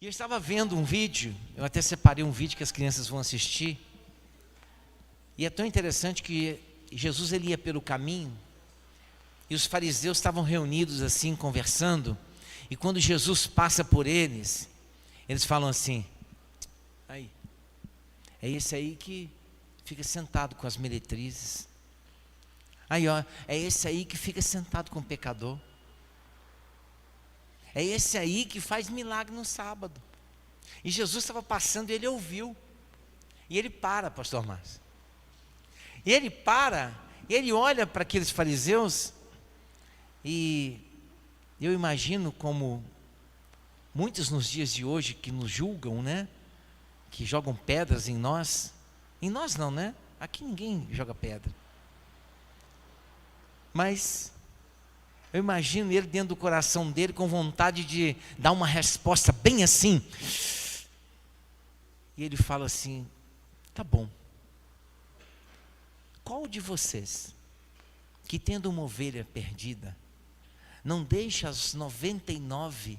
E eu estava vendo um vídeo, eu até separei um vídeo que as crianças vão assistir. E é tão interessante que Jesus ele ia pelo caminho, e os fariseus estavam reunidos assim, conversando. E quando Jesus passa por eles, eles falam assim: aí, é esse aí que fica sentado com as meretrizes. Aí ó, é esse aí que fica sentado com o pecador. É esse aí que faz milagre no sábado. E Jesus estava passando e ele ouviu. E ele para, pastor Márcio. E ele para, e ele olha para aqueles fariseus. E eu imagino como muitos nos dias de hoje que nos julgam, né? Que jogam pedras em nós. Em nós não, né? Aqui ninguém joga pedra. Mas eu imagino ele dentro do coração dele com vontade de dar uma resposta bem assim. E ele fala assim: tá bom. Qual de vocês que tendo uma ovelha perdida, não deixa as 99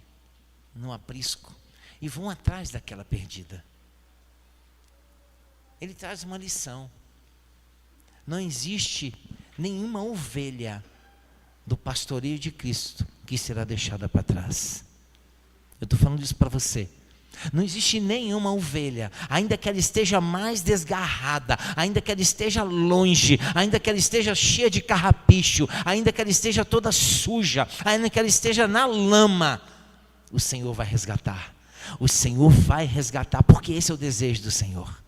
no aprisco e vão atrás daquela perdida? Ele traz uma lição. Não existe nenhuma ovelha do pastoreio de Cristo que será deixada para trás. Eu estou falando isso para você. Não existe nenhuma ovelha, ainda que ela esteja mais desgarrada, ainda que ela esteja longe, ainda que ela esteja cheia de carrapicho, ainda que ela esteja toda suja, ainda que ela esteja na lama, o Senhor vai resgatar. O Senhor vai resgatar, porque esse é o desejo do Senhor.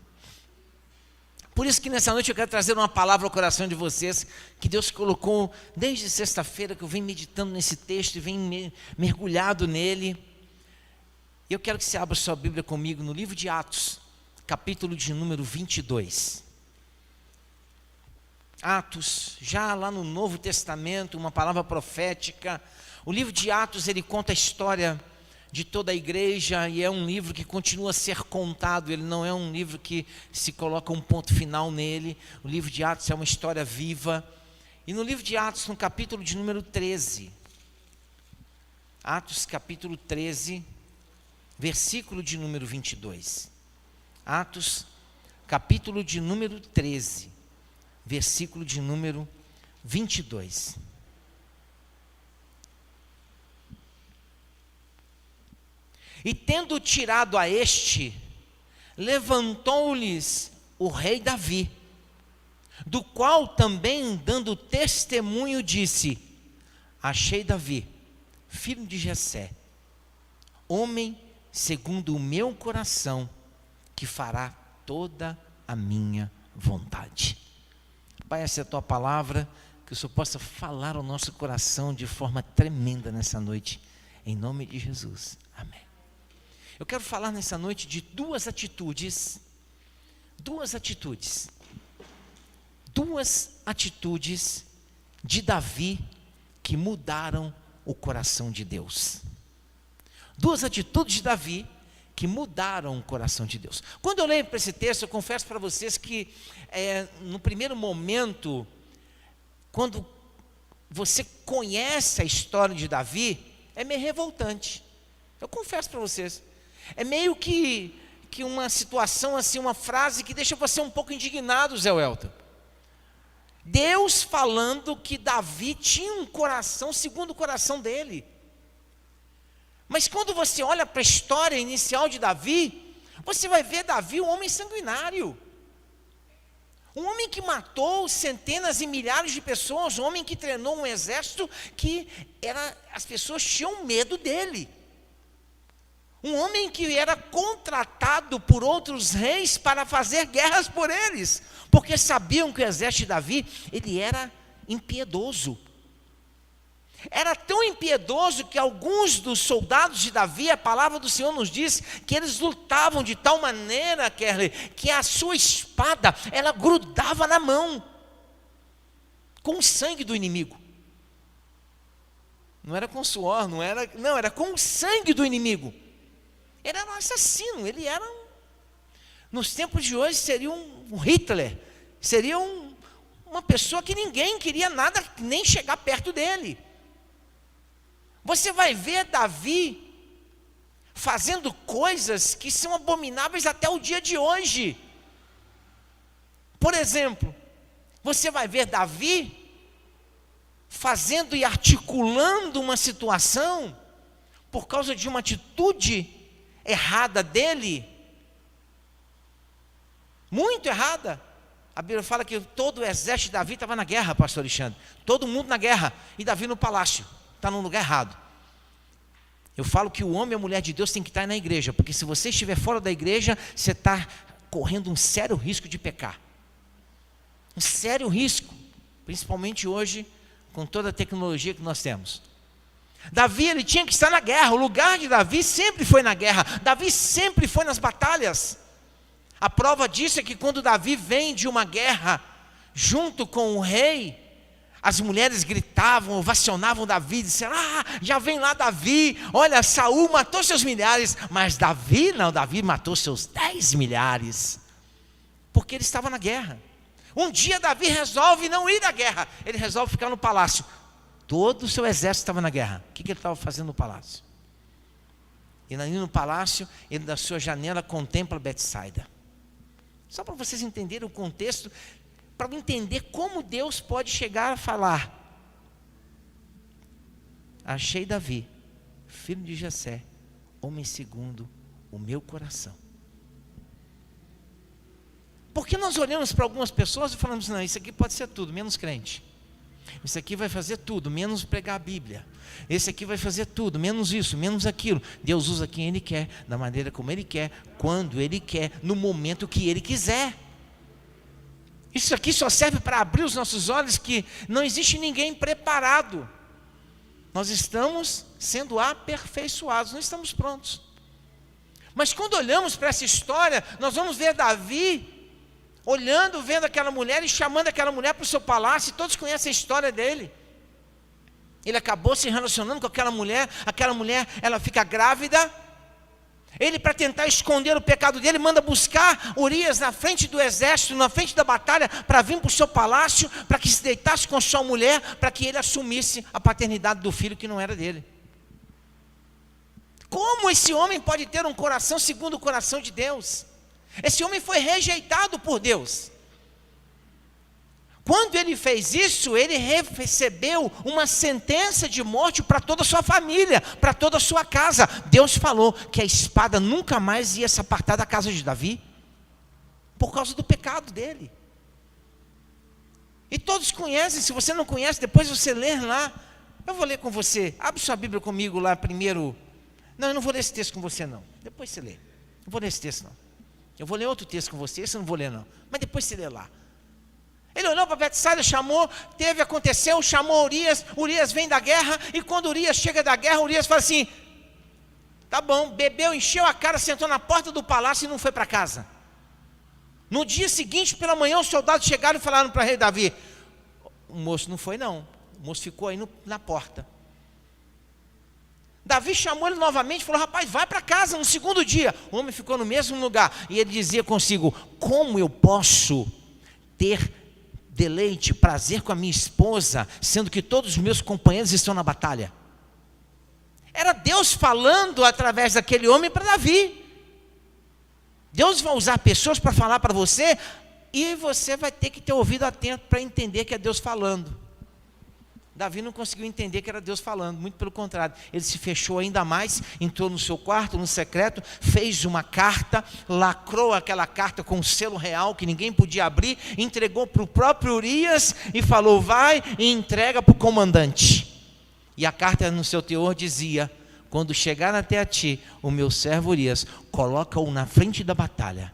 Por isso que nessa noite eu quero trazer uma palavra ao coração de vocês, que Deus colocou desde sexta-feira, que eu venho meditando nesse texto e venho mergulhado nele. E eu quero que você abra sua Bíblia comigo no livro de Atos, capítulo de número 22. Atos, já lá no Novo Testamento, uma palavra profética. O livro de Atos, ele conta a história de toda a igreja, e é um livro que continua a ser contado. Ele não é um livro que se coloca um ponto final nele. O livro de Atos é uma história viva. E no livro de Atos, no capítulo de número 13, Atos capítulo 13, versículo de número 22. Atos capítulo de número 13, versículo de número 22. E tendo tirado a este, levantou-lhes o rei Davi, do qual também dando testemunho disse: achei Davi, filho de Jessé, homem segundo o meu coração, que fará toda a minha vontade. Pai, essa é a tua palavra, que o Senhor possa falar ao nosso coração de forma tremenda nessa noite, em nome de Jesus, amém. Eu quero falar nessa noite de duas atitudes de Davi que mudaram o coração de Deus. Duas atitudes de Davi que mudaram o coração de Deus. Quando eu leio para esse texto, eu confesso para vocês que no primeiro momento, quando você conhece a história de Davi, é meio revoltante. Eu confesso para vocês. É meio que uma situação assim, uma frase que deixa você um pouco indignado, Zé Welton. Deus falando que Davi tinha um coração segundo o coração dele. Mas quando você olha para a história inicial de Davi, você vai ver Davi um homem sanguinário. Um homem que matou centenas e milhares de pessoas, um homem que treinou um exército que as pessoas tinham medo dele. Um homem que era contratado por outros reis para fazer guerras por eles, porque sabiam que o exército de Davi, ele era impiedoso. Era tão impiedoso que alguns dos soldados de Davi, a palavra do Senhor nos diz que eles lutavam de tal maneira, que a sua espada, ela grudava na mão, com o sangue do inimigo. Não era com suor, era com o sangue do inimigo. Ele era um assassino, ele era nos tempos de hoje seria um Hitler, seria uma pessoa que ninguém queria nada, nem chegar perto dele. Você vai ver Davi fazendo coisas que são abomináveis até o dia de hoje. Por exemplo, você vai ver Davi fazendo e articulando uma situação por causa de uma atitude errada dele, muito errada. A Bíblia fala que todo o exército de Davi estava na guerra, pastor Alexandre, todo mundo na guerra, e Davi no palácio, está no lugar errado. Eu falo que o homem e a mulher de Deus tem que estar na igreja, porque se você estiver fora da igreja, você está correndo um sério risco de pecar, um sério risco, principalmente hoje, com toda a tecnologia que nós temos. Davi, ele tinha que estar na guerra, o lugar de Davi sempre foi na guerra, Davi sempre foi nas batalhas. A prova disso é que quando Davi vem de uma guerra, junto com o rei, as mulheres gritavam, ovacionavam Davi, disseram: já vem lá Davi, olha, Saul matou seus milhares, mas Davi não, Davi matou seus 10 milhares, porque ele estava na guerra. Um dia Davi resolve não ir à guerra, ele resolve ficar no palácio. Todo o seu exército estava na guerra, o que ele estava fazendo no palácio? E ali no palácio, ele da sua janela contempla Betsaida. Só para vocês entenderem o contexto, para entender como Deus pode chegar a falar: achei Davi, filho de Jessé, homem segundo o meu coração. Porque nós olhamos para algumas pessoas e falamos: não, isso aqui pode ser tudo, menos crente. Isso aqui vai fazer tudo, menos pregar a Bíblia. Esse aqui vai fazer tudo, menos isso, menos aquilo. Deus usa quem Ele quer, da maneira como Ele quer, quando Ele quer, no momento que Ele quiser. Isso aqui só serve para abrir os nossos olhos que não existe ninguém preparado. Nós estamos sendo aperfeiçoados, não estamos prontos. Mas quando olhamos para essa história, nós vamos ver Davi olhando, vendo aquela mulher e chamando aquela mulher para o seu palácio. E todos conhecem a história dele. Ele acabou se relacionando com aquela mulher, ela fica grávida. Ele, para tentar esconder o pecado dele, manda buscar Urias na frente do exército, na frente da batalha, para vir para o seu palácio, para que se deitasse com a sua mulher, para que ele assumisse a paternidade do filho que não era dele. Como esse homem pode ter um coração segundo o coração de Deus? Esse homem foi rejeitado por Deus. Quando ele fez isso, ele recebeu uma sentença de morte para toda a sua família, para toda a sua casa. Deus falou que a espada nunca mais ia se apartar da casa de Davi, por causa do pecado dele. E todos conhecem. Se você não conhece, depois você lê lá. Eu vou ler com você. Abre sua Bíblia comigo lá primeiro. Não, eu não vou ler esse texto com você não. Depois você lê. Não vou ler esse texto não. Eu vou ler outro texto com você. Esse eu não vou ler não. Mas depois você lê lá. Ele olhou para Betsaida, chamou, aconteceu, chamou Urias. Urias vem da guerra, e quando Urias chega da guerra, Urias fala assim: tá bom, bebeu, encheu a cara, sentou na porta do palácio e não foi para casa. No dia seguinte, pela manhã, os soldados chegaram e falaram para o rei Davi: o moço não foi não, o moço ficou aí na porta. Davi chamou ele novamente e falou: rapaz, vai para casa. No segundo dia, o homem ficou no mesmo lugar, e ele dizia consigo: como eu posso ter deleite, prazer com a minha esposa, sendo que todos os meus companheiros estão na batalha? Era Deus falando através daquele homem para Davi. Deus vai usar pessoas para falar para você, e você vai ter que ter ouvido atento para entender que é Deus falando. Davi não conseguiu entender que era Deus falando, muito pelo contrário, ele se fechou ainda mais, entrou no seu quarto, no secreto, fez uma carta, lacrou aquela carta com um selo real que ninguém podia abrir, entregou para o próprio Urias e falou: vai e entrega para o comandante. E a carta no seu teor dizia: quando chegar até a ti, o meu servo Urias, coloca-o na frente da batalha,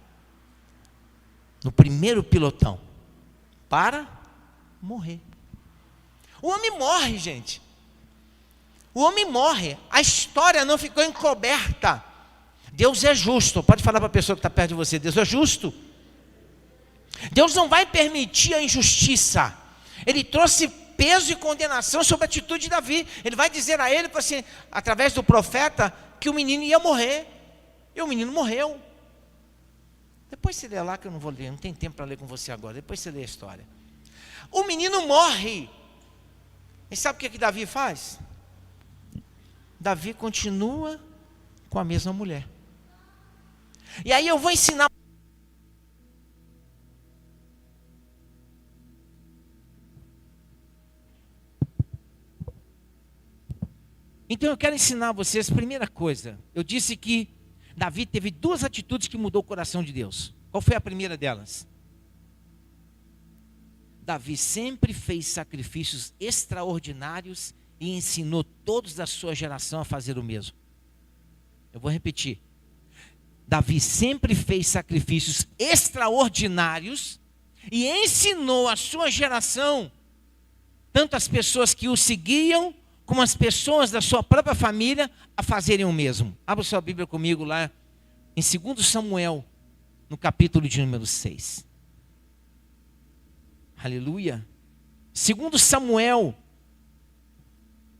no primeiro pilotão, para morrer. O homem morre, gente. O homem morre. A história não ficou encoberta. Deus é justo. Pode falar para a pessoa que está perto de você: Deus é justo. Deus não vai permitir a injustiça. Ele trouxe peso e condenação sobre a atitude de Davi. Ele vai dizer a ele, assim, através do profeta, que o menino ia morrer. E o menino morreu. Depois você lê lá, que eu não vou ler, não tem tempo para ler com você agora. Depois você lê a história. O menino morre. E sabe o que Davi faz? Davi continua com a mesma mulher. E aí eu vou ensinar. Então eu quero ensinar vocês, primeira coisa, eu disse que Davi teve duas atitudes que mudou o coração de Deus. Qual foi a primeira delas? Davi sempre fez sacrifícios extraordinários e ensinou todos da sua geração a fazer o mesmo. Eu vou repetir. Davi sempre fez sacrifícios extraordinários e ensinou a sua geração, tanto as pessoas que o seguiam, como as pessoas da sua própria família, a fazerem o mesmo. Abra sua Bíblia comigo lá em 2 Samuel, no capítulo de número 6. Aleluia. 2 Samuel,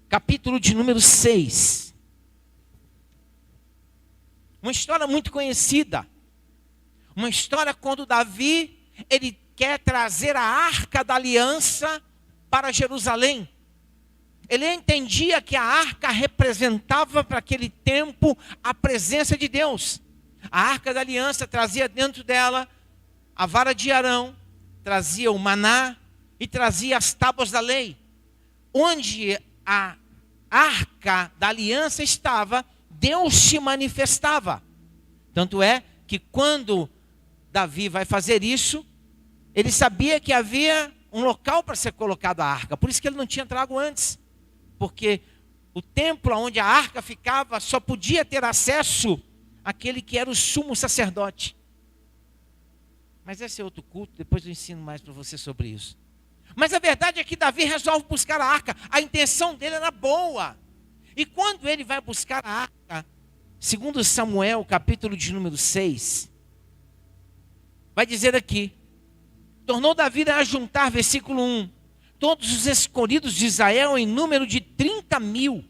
capítulo de número 6. Uma história muito conhecida. Uma história quando Davi, ele quer trazer a arca da aliança para Jerusalém. Ele entendia que a arca representava para aquele tempo a presença de Deus. A arca da aliança trazia dentro dela a vara de Arão, trazia o maná e trazia as tábuas da lei. Onde a arca da aliança estava, Deus se manifestava. Tanto é que quando Davi vai fazer isso, ele sabia que havia um local para ser colocado a arca. Por isso que ele não tinha trago antes. Porque o templo onde a arca ficava só podia ter acesso àquele que era o sumo sacerdote. Mas esse é outro culto, depois eu ensino mais para você sobre isso. Mas a verdade é que Davi resolve buscar a arca. A intenção dele era boa. E quando ele vai buscar a arca, 2 Samuel, capítulo de número 6, vai dizer aqui: tornou Davi a juntar, versículo 1, todos os escolhidos de Israel em número de 30.000,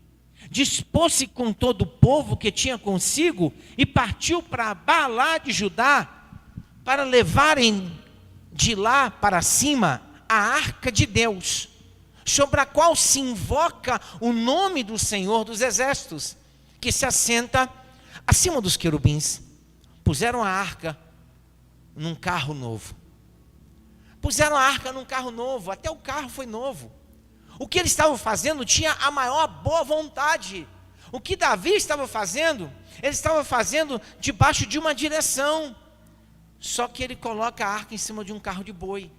dispôs-se com todo o povo que tinha consigo e partiu para Baalá de Judá, para levarem de lá para cima a arca de Deus, sobre a qual se invoca o nome do Senhor dos Exércitos, que se assenta acima dos querubins. Puseram a arca num carro novo. Puseram a arca num carro novo, até o carro foi novo. O que eles estavam fazendo tinha a maior boa vontade. O que Davi estava fazendo, ele estava fazendo debaixo de uma direção. Só que ele coloca a arca em cima de um carro de boi.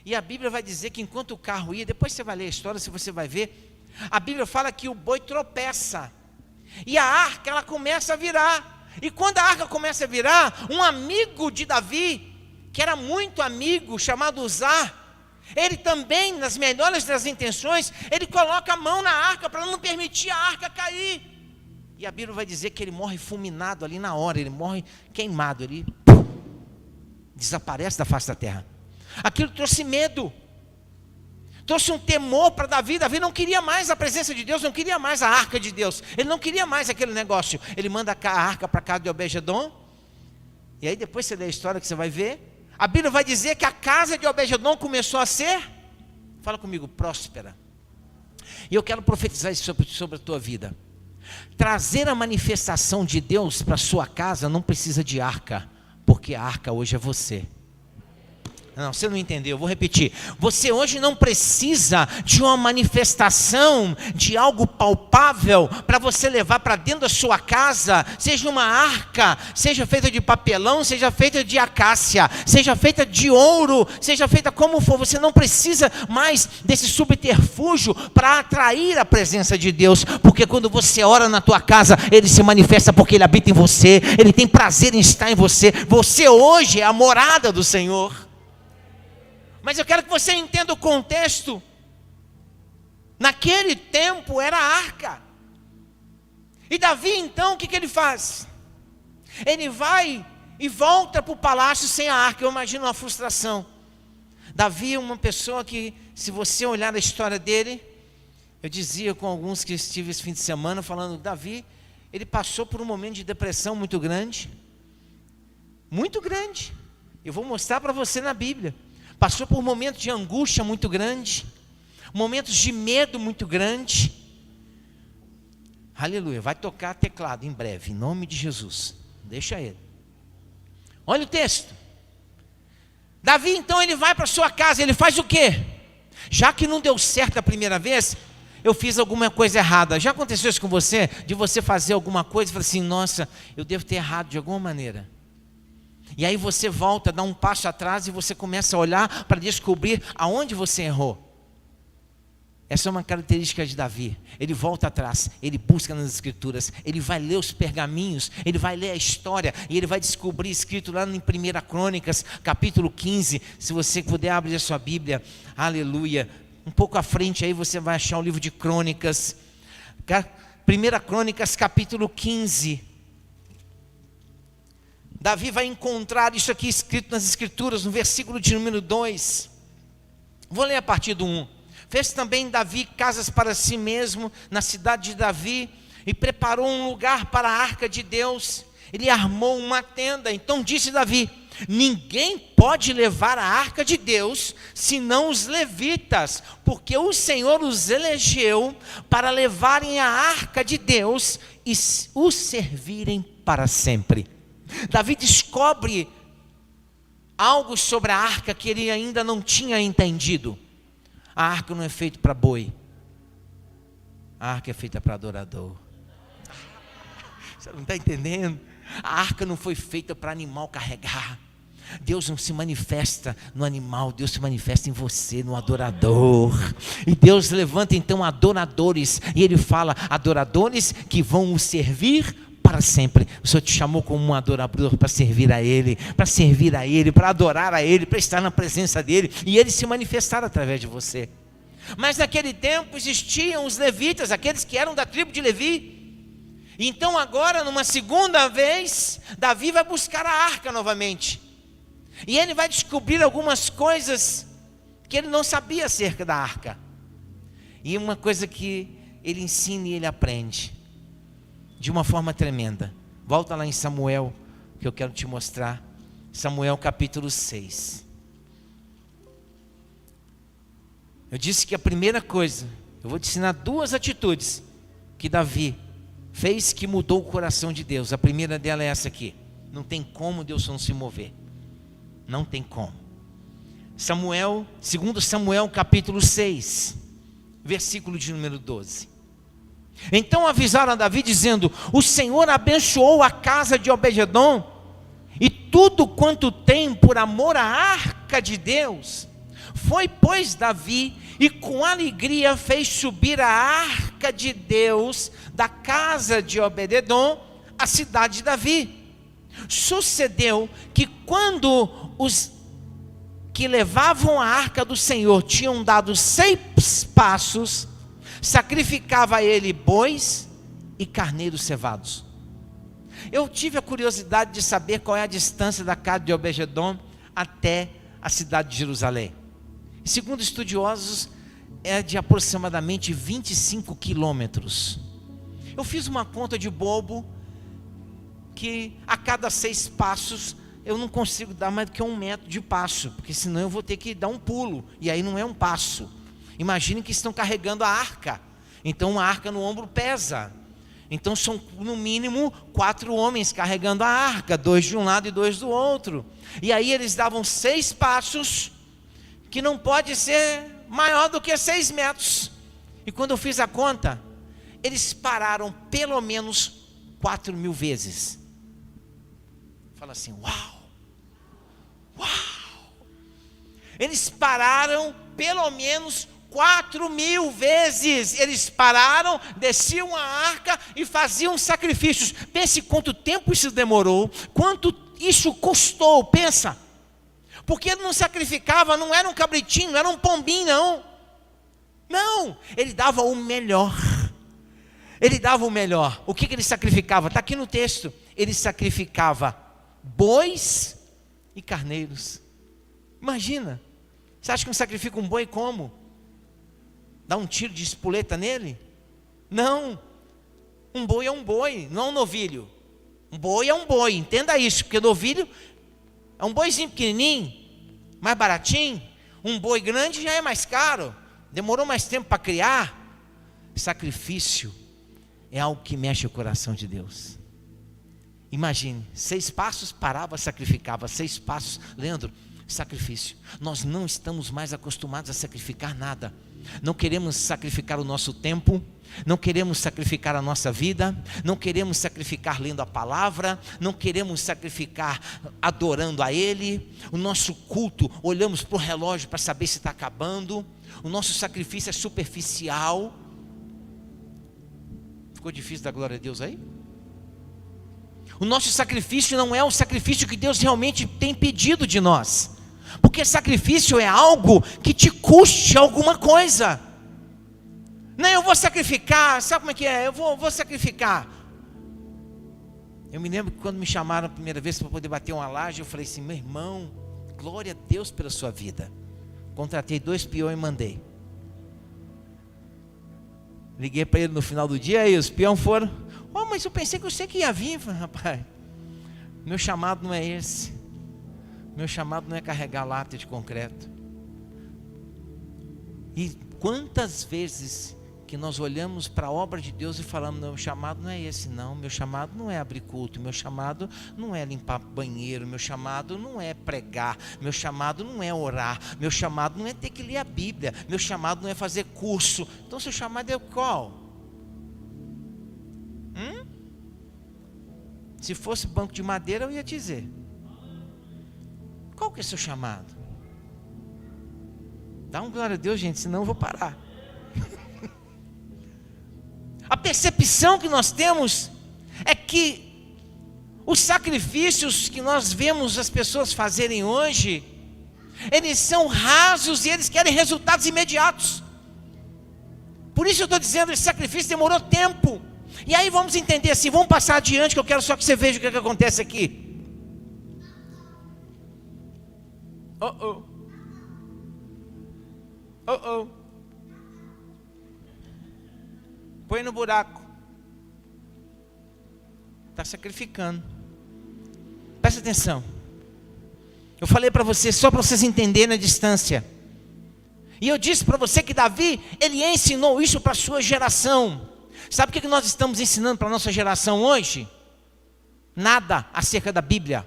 E a Bíblia vai dizer que enquanto o carro ia, depois você vai ler a história, se você vai ver, a Bíblia fala que o boi tropeça. E a arca, ela começa a virar. E quando a arca começa a virar, um amigo de Davi, que era muito amigo, chamado Uzá, ele também, nas melhores das intenções, ele coloca a mão na arca para não permitir a arca cair. E a Bíblia vai dizer que ele morre fulminado ali na hora, ele morre queimado, ele desaparece da face da terra. Aquilo trouxe medo, trouxe um temor para Davi. Davi não queria mais a presença de Deus, não queria mais a arca de Deus, ele não queria mais aquele negócio. Ele manda a arca para casa de Obed-edom, e aí depois você lê a história que você vai ver. A Bíblia vai dizer que a casa de Obed-edom começou a ser, fala comigo, próspera. E eu quero profetizar isso sobre a tua vida. Trazer a manifestação de Deus para a sua casa não precisa de arca, porque a arca hoje é você. Não, você não entendeu, eu vou repetir. Você hoje não precisa de uma manifestação, de algo palpável, para você levar para dentro da sua casa, seja uma arca, seja feita de papelão, seja feita de acácia, seja feita de ouro, seja feita como for. Você não precisa mais desse subterfúgio para atrair a presença de Deus, porque quando você ora na tua casa, Ele se manifesta porque Ele habita em você, Ele tem prazer em estar em você. Você hoje é a morada do Senhor. Mas eu quero que você entenda o contexto. Naquele tempo era a arca. E Davi então, o que ele faz? Ele vai e volta para o palácio sem a arca. Eu imagino uma frustração. Davi é uma pessoa que, se você olhar a história dele, eu dizia com alguns que estive esse fim de semana, falando, Davi, ele passou por um momento de depressão muito grande. Muito grande. Eu vou mostrar para você na Bíblia. Passou por momentos de angústia muito grande, momentos de medo muito grande. Aleluia, vai tocar teclado em breve, em nome de Jesus. Deixa ele. Olha o texto. Davi, então, ele vai para sua casa, ele faz o quê? Já que não deu certo a primeira vez, eu fiz alguma coisa errada. Já aconteceu isso com você? De você fazer alguma coisa e falar assim, nossa, eu devo ter errado de alguma maneira. E aí você volta, dá um passo atrás e você começa a olhar para descobrir aonde você errou. Essa é uma característica de Davi. Ele volta atrás, ele busca nas escrituras, ele vai ler os pergaminhos, ele vai ler a história e ele vai descobrir escrito lá em 1 Crônicas, capítulo 15. Se você puder abrir a sua Bíblia, aleluia. Um pouco à frente aí você vai achar o livro de Crônicas. 1 Crônicas, capítulo 15. Davi vai encontrar isso aqui escrito nas escrituras, no versículo de número 2. Vou ler a partir do 1. Fez também Davi casas para si mesmo na cidade de Davi e preparou um lugar para a arca de Deus. Ele armou uma tenda. Então disse Davi: ninguém pode levar a arca de Deus, senão os levitas, porque o Senhor os elegeu para levarem a arca de Deus e os servirem para sempre. Davi descobre algo sobre a arca que ele ainda não tinha entendido. A arca não é feita para boi. A arca é feita para adorador. Você não está entendendo? A arca não foi feita para animal carregar. Deus não se manifesta no animal, Deus se manifesta em você, no adorador. E Deus levanta então adoradores. E Ele fala, adoradores que vão o servir para sempre. O Senhor te chamou como um adorador para servir a Ele, para adorar a Ele, para estar na presença dEle e Ele se manifestar através de você. Mas naquele tempo existiam os levitas, aqueles que eram da tribo de Levi. Então agora, numa segunda vez, Davi vai buscar a arca novamente. E ele vai descobrir algumas coisas que ele não sabia acerca da arca. E uma coisa que ele ensina e ele aprende de uma forma tremenda. Volta lá em Samuel, que eu quero te mostrar. Samuel capítulo 6. Eu disse que a primeira coisa, eu vou te ensinar duas atitudes que Davi fez que mudou o coração de Deus. A primeira dela é essa aqui: não tem como Deus não se mover. Não tem como. Segundo Samuel capítulo 6, versículo de número 12. Então avisaram a Davi dizendo: o Senhor abençoou a casa de Obed-edom e tudo quanto tem por amor à arca de Deus. Foi, pois, Davi e com alegria fez subir a arca de Deus da casa de Obed-edom à cidade de Davi. Sucedeu que quando os que levavam a arca do Senhor tinham dado 6 passos, sacrificava a ele bois e carneiros cevados. Eu tive a curiosidade de saber qual é a distância da casa de Obed-edom até a cidade de Jerusalém. Segundo estudiosos, é de aproximadamente 25 quilômetros. Eu fiz uma conta de bobo, que a cada 6 passos, eu não consigo dar mais do que 1 metro de passo, porque senão eu vou ter que dar um pulo, e aí não é um passo. Imaginem que estão carregando a arca, então a arca no ombro pesa. Então são no mínimo 4 homens carregando a arca, 2 de um lado e 2 do outro. E aí eles davam 6 passos, que não pode ser maior do que 6 metros. E quando eu fiz a conta, eles pararam pelo menos 4.000 vezes. Fala assim, uau! Uau! Eles pararam pelo menos 4.000 vezes. Eles pararam, desciam a arca e faziam sacrifícios. Pense quanto tempo isso demorou, quanto isso custou, pensa. Porque ele não sacrificava, não era um cabritinho, não era um pombinho, não. Não, ele dava o melhor. Ele dava o melhor. O que ele sacrificava? Está aqui no texto. Ele sacrificava bois e carneiros. Imagina. Você acha que não sacrifica um boi como? Dá um tiro de espoleta nele? Não. Um boi é um boi, não um novilho. Um boi é um boi, entenda isso. Porque novilho é um boizinho pequenininho, mais baratinho. Um boi grande já é mais caro. Demorou mais tempo para criar. Sacrifício é algo que mexe o coração de Deus. Imagine, 6 passos, parava, sacrificava, 6 passos, Leandro, sacrifício. Nós não estamos mais acostumados a sacrificar nada. Não queremos sacrificar o nosso tempo, não queremos sacrificar a nossa vida, não queremos sacrificar lendo a palavra, não queremos sacrificar adorando a Ele. O nosso culto, olhamos para o relógio para saber se está acabando. O nosso sacrifício é superficial. Ficou difícil dar glória a Deus aí? O nosso sacrifício não é o sacrifício que Deus realmente tem pedido de nós. Porque sacrifício é algo que te custe alguma coisa. Não, eu vou sacrificar, sabe como é que é? Eu vou sacrificar. Eu me lembro que quando me chamaram a primeira vez para poder bater uma laje, eu falei assim, meu irmão, glória a Deus pela sua vida. Contratei 2 peões e mandei. Liguei para ele no final do dia, aí os peões foram. Oh, mas eu pensei que você que ia vir. Falei, rapaz, meu chamado não é esse. Meu chamado não é carregar lata de concreto. E quantas vezes que nós olhamos para a obra de Deus e falamos, não, meu chamado não é esse não, meu chamado não é abrir culto, meu chamado não é limpar banheiro, meu chamado não é pregar, meu chamado não é orar, meu chamado não é ter que ler a Bíblia, meu chamado não é fazer curso. Então seu chamado é qual? Se fosse banco de madeira eu ia dizer. Qual que é o seu chamado? Dá um glória a Deus, gente, senão eu vou parar. A percepção que nós temos é que os sacrifícios que nós vemos as pessoas fazerem hoje, eles são rasos e eles querem resultados imediatos. Por isso eu estou dizendo, esse sacrifício demorou tempo. E aí vamos entender assim, vamos passar adiante, que eu quero só que você veja o que acontece aqui. Põe no buraco. Está sacrificando. Presta atenção. Eu falei para você, só para vocês entenderem a distância. E eu disse para você que Davi, ele ensinou isso para a sua geração. Sabe o que nós estamos ensinando para a nossa geração hoje? Nada acerca da Bíblia.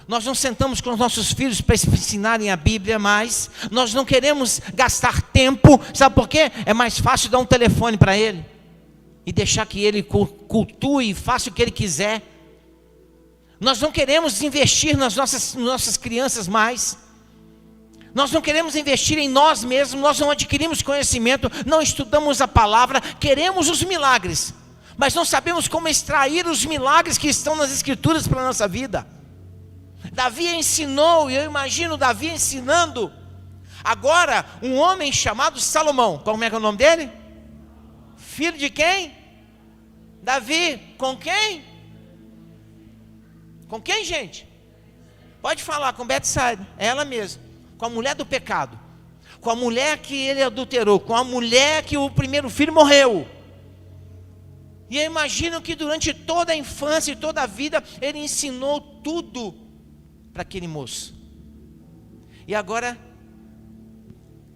Nós não sentamos com os nossos filhos para ensinarem a Bíblia mais. Nós não queremos gastar tempo. Sabe por quê? É mais fácil dar um telefone para ele e deixar que ele cultue e faça o que ele quiser. Nós não queremos investir nas nossas crianças mais. Nós não queremos investir em nós mesmos. Nós não adquirimos conhecimento, não estudamos a palavra. Queremos os milagres, mas não sabemos como extrair os milagres que estão nas Escrituras para a nossa vida. Davi ensinou, e eu imagino Davi ensinando. Agora, um homem chamado Salomão. Como é que é o nome dele? Filho de quem? Davi. Com quem? Com quem, gente? Pode falar, com Betsaida. É ela mesma. Com a mulher do pecado. Com a mulher que ele adulterou. Com a mulher que o primeiro filho morreu. E eu imagino que durante toda a infância e toda a vida, ele ensinou tudo para aquele moço. E agora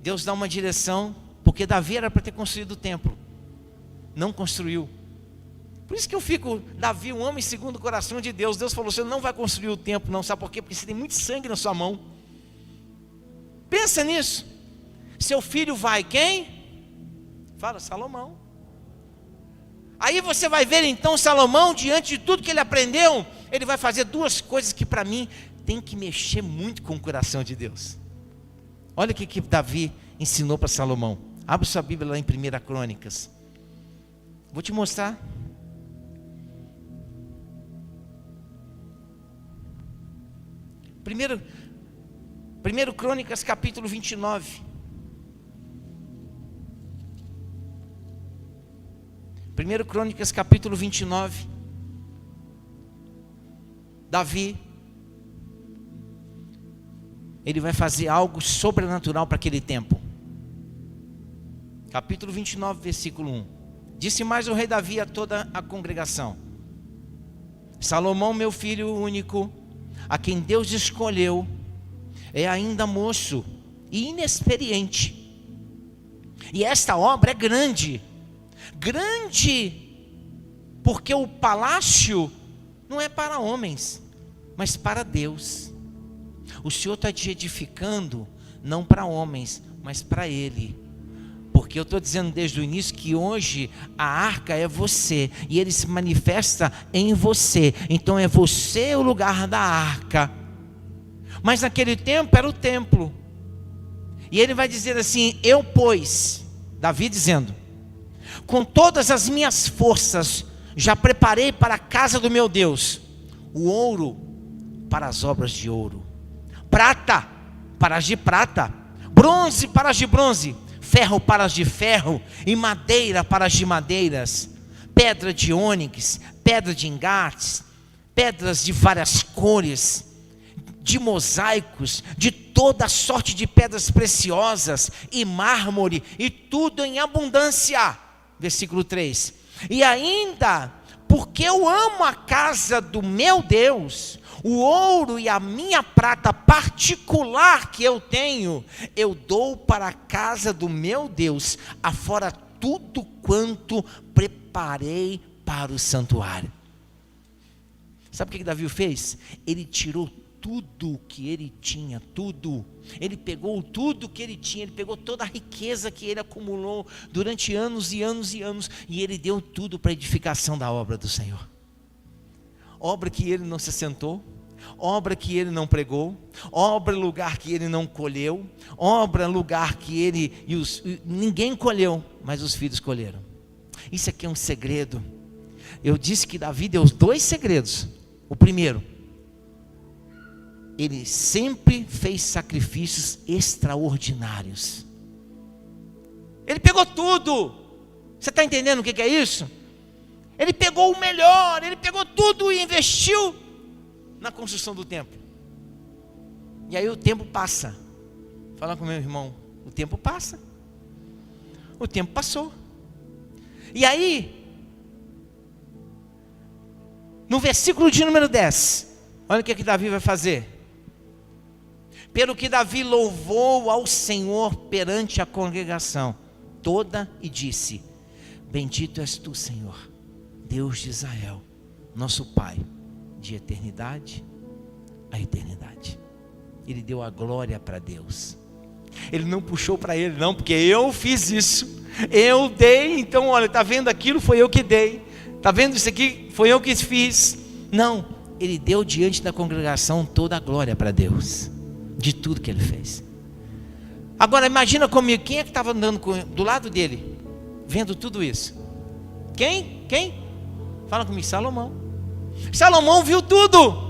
Deus dá uma direção, porque Davi era para ter construído o templo, não construiu. Por isso que eu fico, Davi, um homem segundo o coração de Deus. Deus falou, você não vai construir o templo não, sabe por quê? Porque você tem muito sangue na sua mão. Pensa nisso. Seu filho vai, quem? Fala, Salomão. Aí você vai ver então Salomão, diante de tudo que ele aprendeu, ele vai fazer 2 coisas que para mim tem que mexer muito com o coração de Deus. Olha o que Davi ensinou para Salomão. Abre sua Bíblia lá em 1 Crônicas. Vou te mostrar. 1 Crônicas capítulo 29. 1 Crônicas capítulo 29. Davi, ele vai fazer algo sobrenatural para aquele tempo. Capítulo 29, versículo 1. Disse mais o rei Davi a toda a congregação: Salomão, meu filho único, a quem Deus escolheu, é ainda moço e inexperiente. E esta obra é grande. Grande Porque o palácio não é para homens, mas para Deus. O Senhor está te edificando não para homens, mas para Ele. Porque eu estou dizendo desde o início que hoje a arca é você, e Ele se manifesta em você. Então é você o lugar da arca. Mas naquele tempo era o templo. E Ele vai dizer assim: eu, pois, Davi dizendo, com todas as minhas forças já preparei para a casa do meu Deus o ouro para as obras de ouro, prata para as de prata, bronze para as de bronze, ferro para as de ferro, e madeira para as de madeiras, pedra de ônix, pedra de engates, pedras de várias cores, de mosaicos, de toda sorte de pedras preciosas, e mármore, e tudo em abundância. Versículo 3. E ainda, porque eu amo a casa do meu Deus, o ouro e a minha prata particular que eu tenho, eu dou para a casa do meu Deus, afora tudo quanto preparei para o santuário. Sabe o que Davi fez? Ele tirou tudo que ele tinha, tudo. Ele pegou tudo que ele tinha, ele pegou toda a riqueza que ele acumulou durante anos e anos e anos, e ele deu tudo para a edificação da obra do Senhor. Obra que ele não se assentou, obra que ele não pregou, obra lugar que ele não colheu, obra lugar que ele ninguém colheu, mas os filhos colheram. Isso aqui é um segredo. Eu disse que Davi deu 2 segredos. O primeiro, ele sempre fez sacrifícios extraordinários. Ele pegou tudo. Você está entendendo o que é isso? Ele pegou o melhor, ele pegou tudo e investiu na construção do templo. E aí o tempo passa. Fala com o meu irmão, o tempo passa. O tempo passou. E aí, no versículo de número 10, olha o que Davi vai fazer. Pelo que Davi louvou ao Senhor perante a congregação toda e disse: bendito és tu, Senhor, Deus de Israel, nosso Pai, de eternidade a eternidade. Ele deu a glória para Deus. Ele não puxou para ele, não, porque eu fiz isso, eu dei, então olha, está vendo aquilo, foi eu que dei, está vendo isso aqui, foi eu que fiz. Não, ele deu diante da congregação toda a glória para Deus, de tudo que ele fez. Agora imagina comigo, quem é que estava andando do lado dele, vendo tudo isso? Quem? Fala comigo. Salomão. Salomão viu tudo.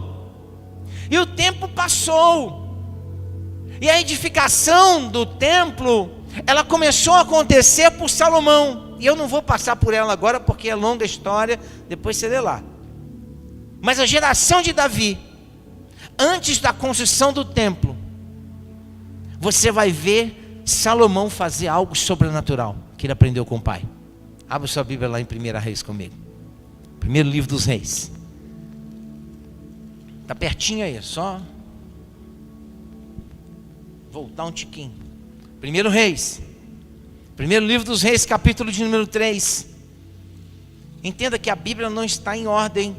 E o tempo passou. E a edificação do templo, ela começou a acontecer por Salomão. E eu não vou passar por ela agora, porque é longa a história, depois você lê lá. Mas a geração de Davi, antes da construção do templo, você vai ver Salomão fazer algo sobrenatural, que ele aprendeu com o pai. Abra sua Bíblia lá em 1 Reis comigo. Primeiro livro dos Reis. Está pertinho aí, só voltar um tiquinho. 1 Reis. Primeiro livro dos Reis, capítulo de número 3. Entenda que a Bíblia não está em ordem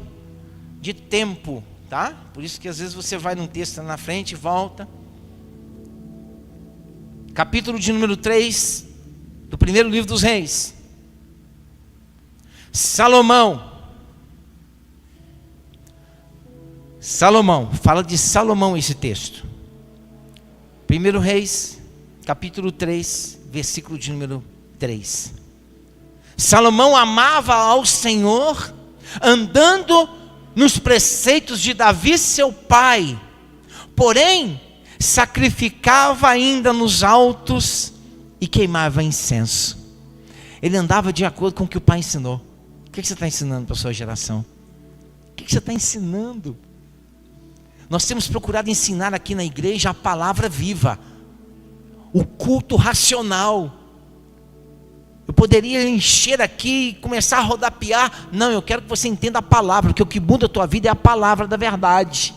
de tempo, tá? Por isso que às vezes você vai num texto na frente e volta. Capítulo de número 3 do primeiro livro dos Reis. Salomão, fala de Salomão esse texto. 1 Reis, capítulo 3, versículo de número 3. Salomão amava ao Senhor, andando nos preceitos de Davi seu pai, porém sacrificava ainda nos altos e queimava incenso. Ele andava de acordo com o que o pai ensinou. O que você está ensinando para a sua geração? O que você está ensinando? Nós temos procurado ensinar aqui na igreja a palavra viva, o culto racional. Eu poderia encher aqui e começar a rodapiar. Não, eu quero que você entenda a palavra, porque o que muda a tua vida é a palavra da verdade.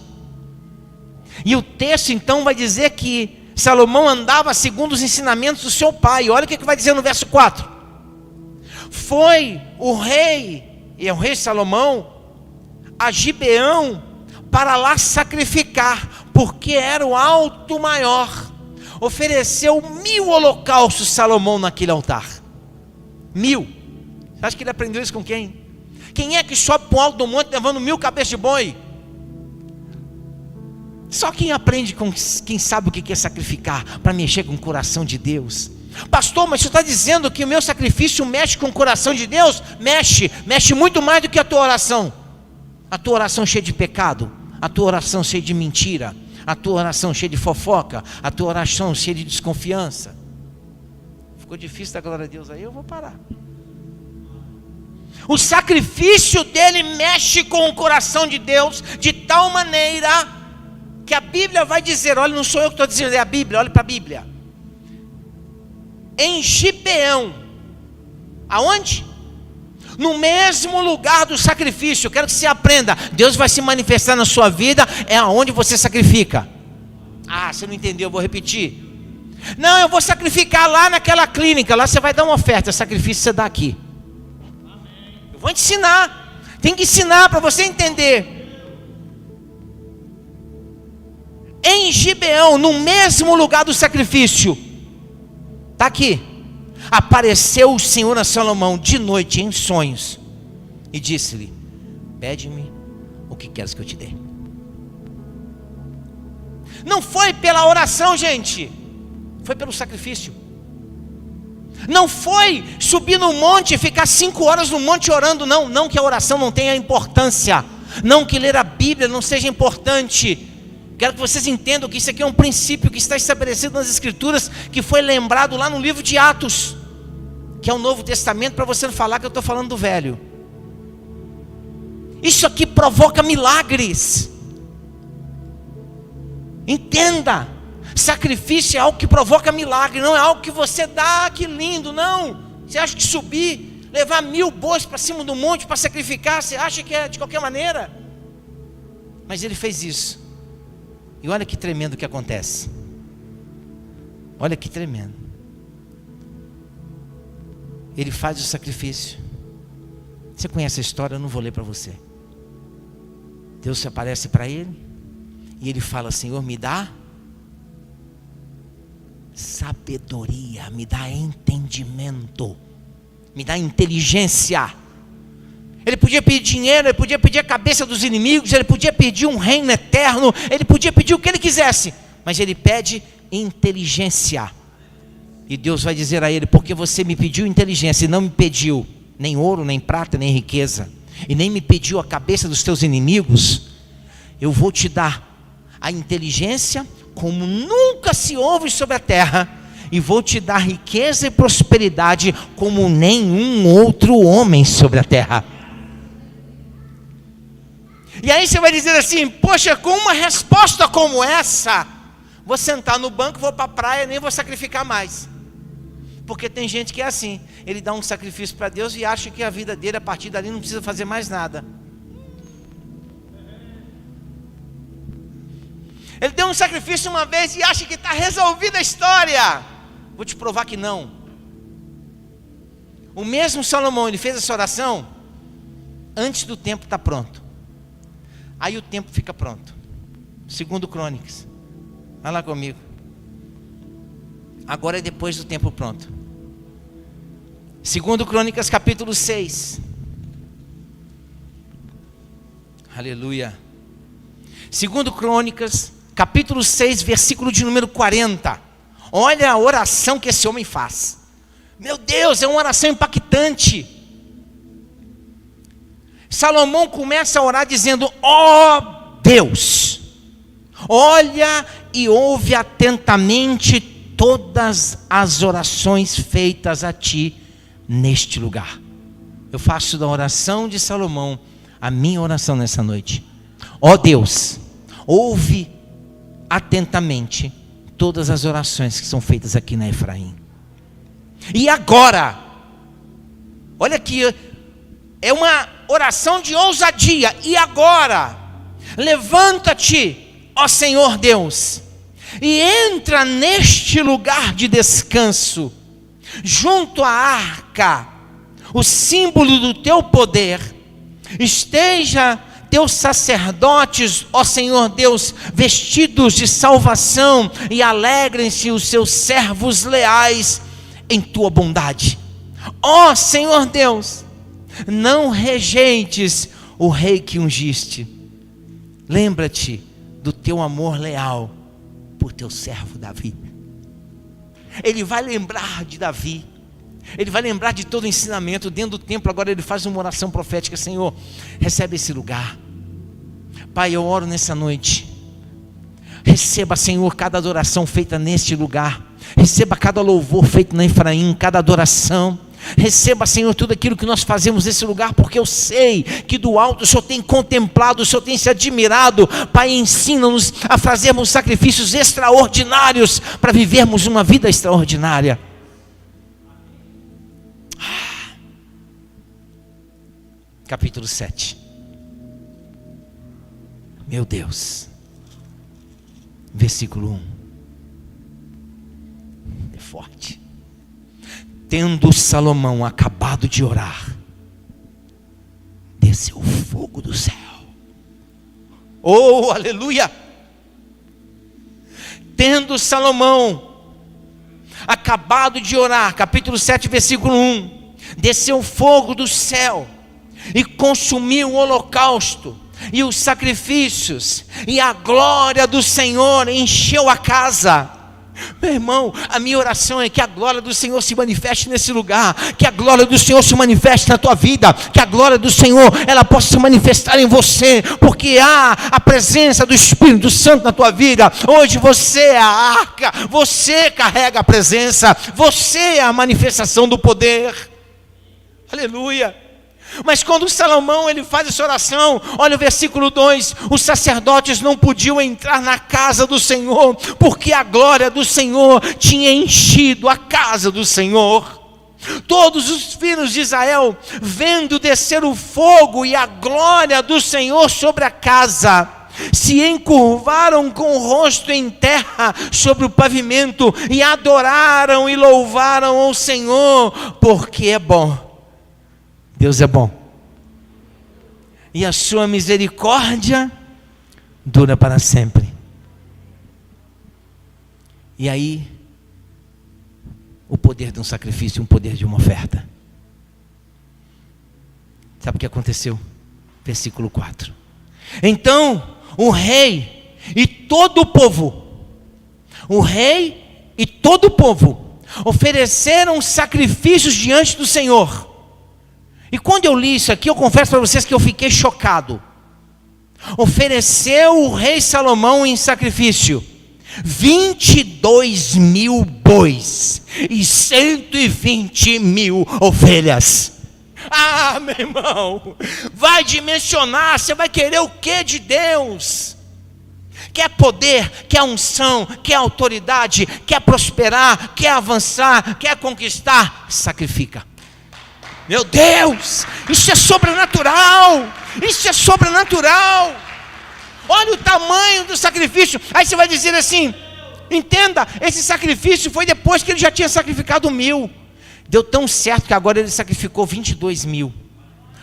E o texto então vai dizer que Salomão andava segundo os ensinamentos do seu pai. Olha o que vai dizer no verso 4. Foi o rei e ao rei Salomão a Gibeão para lá sacrificar, porque era o alto maior. Ofereceu 1000 holocaustos Salomão naquele altar. 1000. Você acha que ele aprendeu isso com quem? Quem é que sobe para o alto do monte levando 1000 cabeças de boi? Só quem aprende com quem sabe o que é sacrificar, para mexer com o coração de Deus. Pastor, mas você está dizendo que o meu sacrifício mexe com o coração de Deus? Mexe muito mais do que a tua oração. A tua oração cheia de pecado, a tua oração cheia de mentira, a tua oração cheia de fofoca, a tua oração cheia de desconfiança. Ficou difícil dar glória a Deus aí? Eu vou parar. O sacrifício dele mexe com o coração de Deus de tal maneira que a Bíblia vai dizer, olha, não sou eu que estou dizendo, é a Bíblia, olha para a Bíblia. Em Gibeão, aonde? No mesmo lugar do sacrifício. Eu quero que você aprenda, Deus vai se manifestar na sua vida, é aonde você sacrifica. Ah, você não entendeu, eu vou repetir. Não, eu vou sacrificar lá naquela clínica, lá você vai dar uma oferta, sacrifício você dá aqui. Eu vou te ensinar, tem que ensinar para você entender. Em Gibeão, no mesmo lugar do sacrifício, está aqui, apareceu o Senhor a Salomão de noite em sonhos e disse-lhe: pede-me o que queres que eu te dê. Não foi pela oração, gente, foi pelo sacrifício. Não foi subir no monte e ficar 5 horas no monte orando, não que a oração não tenha importância, não que ler a Bíblia não seja importante. Quero que vocês entendam que isso aqui é um princípio que está estabelecido nas Escrituras, que foi lembrado lá no livro de Atos, que é o Novo Testamento, para você não falar que eu estou falando do Velho. Isso aqui provoca milagres. Entenda, sacrifício é algo que provoca milagre, não é algo que você dá, que lindo, não. Você acha que subir, levar 1000 bois para cima do monte para sacrificar, você acha que é de qualquer maneira? Mas ele fez isso. E olha que tremendo que acontece. Olha que tremendo. Ele faz o sacrifício. Você conhece a história, eu não vou ler para você. Deus se aparece para ele e ele fala: Senhor, me dá sabedoria, me dá entendimento, me dá inteligência. Ele podia pedir dinheiro, ele podia pedir a cabeça dos inimigos, ele podia pedir um reino eterno, ele podia pedir o que ele quisesse, mas ele pede inteligência. E Deus vai dizer a ele: porque você me pediu inteligência e não me pediu nem ouro, nem prata, nem riqueza, e nem me pediu a cabeça dos teus inimigos, eu vou te dar a inteligência como nunca se ouve sobre a terra, e vou te dar riqueza e prosperidade como nenhum outro homem sobre a terra. E aí você vai dizer assim: poxa, com uma resposta como essa, vou sentar no banco, vou para a praia, nem vou sacrificar mais. Porque tem gente que é assim, ele dá um sacrifício para Deus e acha que a vida dele a partir dali não precisa fazer mais nada. Ele deu um sacrifício uma vez e acha que está resolvida a história. Vou te provar que não. O mesmo Salomão, ele fez essa oração antes do tempo estar pronto. Aí o tempo fica pronto. 2 Crônicas. Vai lá comigo. Agora é depois do tempo pronto. 2 Crônicas capítulo 6. Aleluia. 2 Crônicas capítulo 6, versículo de número 40. Olha a oração que esse homem faz. Meu Deus, é uma oração impactante. Salomão começa a orar dizendo: ó Deus, olha e ouve atentamente todas as orações feitas a ti neste lugar. Eu faço da oração de Salomão a minha oração nessa noite. Ó Deus, ouve atentamente todas as orações que são feitas aqui na Efraim. E agora, olha aqui, é uma oração de ousadia. E agora, levanta-te, ó Senhor Deus, e entra neste lugar de descanso, junto à arca, o símbolo do teu poder, Esteja teus sacerdotes, ó Senhor Deus, vestidos de salvação, e alegrem-se os seus servos leais em tua bondade. Ó Senhor Deus, não rejeites o rei que ungiste. Lembra-te do teu amor leal por teu servo Davi. Ele vai lembrar de Davi. Ele vai lembrar de todo o ensinamento. Dentro do templo agora ele faz uma oração profética. Senhor, recebe esse lugar. Pai, eu oro nessa noite. Receba, Senhor, cada adoração feita neste lugar. Receba cada louvor feito na Efraim, cada adoração. Receba, Senhor, tudo aquilo que nós fazemos nesse lugar, porque eu sei que do alto o Senhor tem contemplado, o Senhor tem se admirado. Pai, ensina-nos a fazermos sacrifícios extraordinários para vivermos uma vida extraordinária. Capítulo 7. Meu Deus. Versículo 1. É forte. Tendo Salomão acabado de orar, desceu fogo do céu. Oh, aleluia! Tendo Salomão acabado de orar, capítulo 7, versículo 1, desceu fogo do céu e consumiu o holocausto e os sacrifícios, e a glória do Senhor encheu a casa. Meu irmão, a minha oração é que a glória do Senhor se manifeste nesse lugar, que a glória do Senhor se manifeste na tua vida, que a glória do Senhor, ela possa se manifestar em você, porque há a presença do Espírito Santo na tua vida. Hoje você é a arca, você carrega a presença, você é a manifestação do poder. Aleluia. Mas quando Salomão ele faz essa oração, olha o versículo 2, os sacerdotes não podiam entrar na casa do Senhor, porque a glória do Senhor tinha enchido a casa do Senhor. Todos os filhos de Israel, vendo descer o fogo e a glória do Senhor sobre a casa, se encurvaram com o rosto em terra sobre o pavimento, e adoraram e louvaram ao Senhor, porque é bom. Deus é bom, e a sua misericórdia dura para sempre. E aí, o poder de um sacrifício, o poder de uma oferta. Sabe o que aconteceu? Versículo 4. Então, o rei e todo o povo, ofereceram sacrifícios diante do Senhor. E quando eu li isso aqui, eu confesso para vocês que eu fiquei chocado. Ofereceu o rei Salomão em sacrifício 22 mil bois e 120 mil ovelhas. Ah, meu irmão, vai dimensionar, você vai querer o que de Deus? Quer poder, quer unção, quer autoridade, quer prosperar, quer avançar, quer conquistar, sacrifica. Meu Deus, isso é sobrenatural, isso é sobrenatural. Olha o tamanho do sacrifício. Aí você vai dizer assim, entenda, esse sacrifício foi depois que ele já tinha sacrificado 1000. Deu tão certo que agora ele sacrificou 22 mil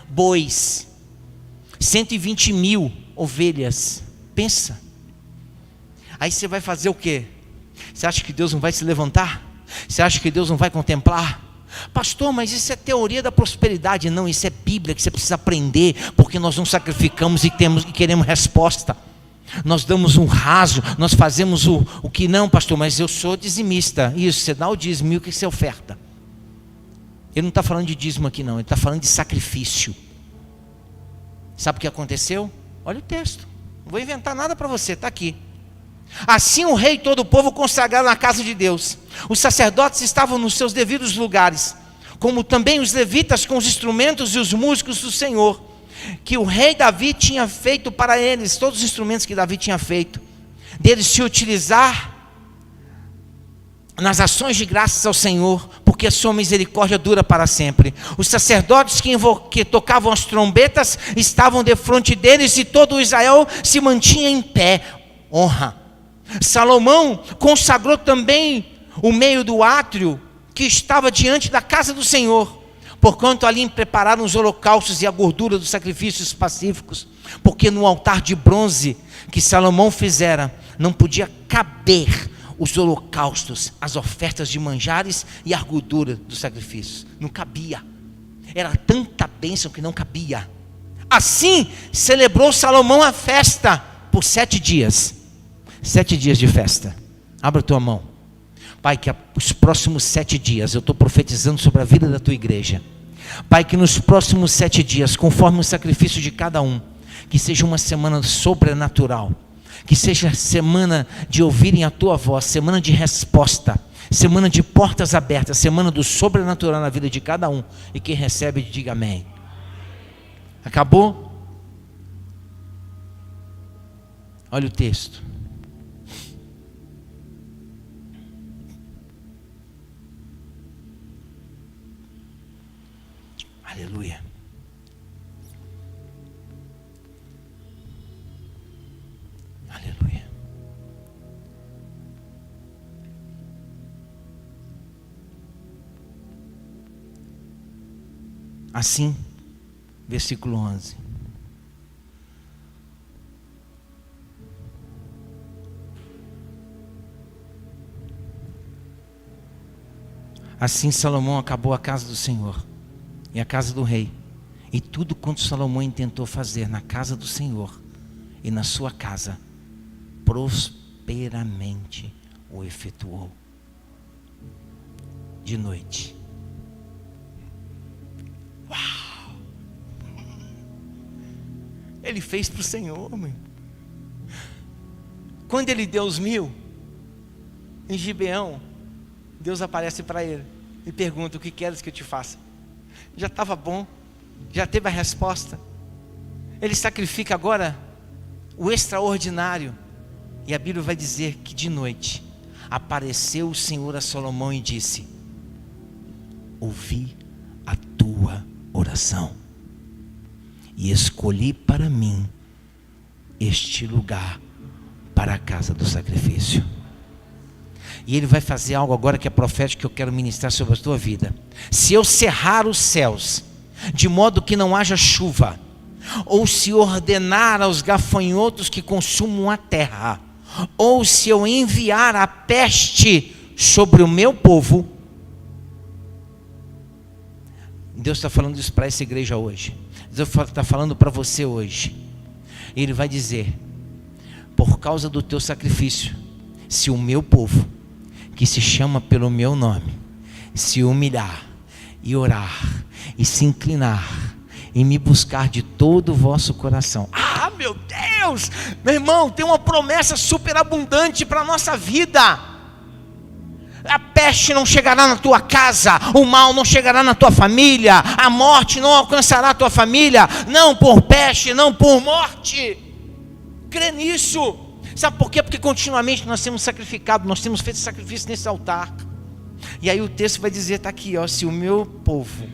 bois, 120 mil ovelhas. Pensa. Aí você vai fazer o quê? Você acha que Deus não vai se levantar? Você acha que Deus não vai contemplar? Pastor, mas isso é teoria da prosperidade. Não, isso é Bíblia que você precisa aprender, porque nós não sacrificamos e queremos resposta. Nós damos um raso, nós fazemos o que não, pastor, mas eu sou dizimista. Isso, você dá o dízimo e o que você oferta? Ele não está falando de dízimo aqui não, ele está falando de sacrifício. Sabe o que aconteceu? Olha o texto, não vou inventar nada para você, está aqui. Assim o rei e todo o povo consagraram a casa de Deus. Os sacerdotes estavam nos seus devidos lugares, como também os levitas com os instrumentos e os músicos do Senhor, que o rei Davi tinha feito para eles, todos os instrumentos que Davi tinha feito, deles se utilizar nas ações de graças ao Senhor, porque a sua misericórdia dura para sempre. Os sacerdotes que tocavam as trombetas estavam defronte deles, e todo Israel se mantinha em pé. Honra. Salomão consagrou também o meio do átrio que estava diante da casa do Senhor, porquanto ali prepararam os holocaustos e a gordura dos sacrifícios pacíficos, porque no altar de bronze que Salomão fizera, não podia caber os holocaustos, as ofertas de manjares e a gordura dos sacrifícios, não cabia, era tanta bênção que não cabia. Assim celebrou Salomão a festa por 7 dias, 7 dias de festa. Abra a tua mão. Pai, que os próximos 7 dias, eu estou profetizando sobre a vida da tua igreja. Pai, que nos próximos 7 dias, conforme o sacrifício de cada um, que seja uma semana sobrenatural, que seja semana de ouvirem a tua voz, semana de resposta, semana de portas abertas, semana do sobrenatural na vida de cada um. E quem recebe, diga amém. Acabou? Olha o texto. Aleluia. Aleluia. Assim, versículo 11. Assim Salomão acabou a casa do Senhor e a casa do rei, e tudo quanto Salomão intentou fazer na casa do Senhor e na sua casa, prosperamente o efetuou. De noite. Uau! Ele fez para o Senhor, meu. Quando ele deu os 1000 em Gibeão, Deus aparece para ele e pergunta: o que queres que eu te faça? Já estava bom, já teve a resposta. Ele sacrifica agora o extraordinário. E a Bíblia vai dizer que de noite apareceu o Senhor a Salomão e disse: ouvi a tua oração e escolhi para mim este lugar para a casa do sacrifício. E ele vai fazer algo agora que é profético, que eu quero ministrar sobre a tua vida. Se eu cerrar os céus, de modo que não haja chuva, ou se ordenar aos gafanhotos que consumam a terra, ou se eu enviar a peste sobre o meu povo. Deus está falando isso para essa igreja hoje. Deus está falando para você hoje. Ele vai dizer: por causa do teu sacrifício, se o meu povo, que se chama pelo meu nome, se humilhar e orar e se inclinar e me buscar de todo o vosso coração. Ah, meu Deus! Meu irmão, tem uma promessa superabundante para a nossa vida. A peste não chegará na tua casa, o mal não chegará na tua família, a morte não alcançará a tua família, não por peste, não por morte. Crê nisso. Sabe por quê? Porque continuamente nós temos sacrificado, nós temos feito sacrifício nesse altar. E aí o texto vai dizer, está aqui, ó, se o meu povo.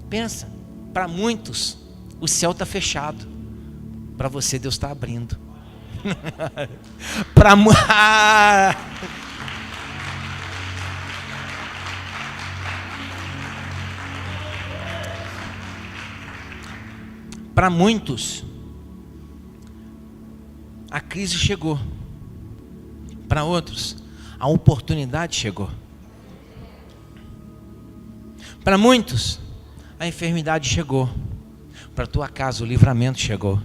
Pensa, para muitos o céu está fechado, para você Deus está abrindo. Para muitos a crise chegou, para outros a oportunidade chegou, para muitos a enfermidade chegou, para a tua casa o livramento chegou.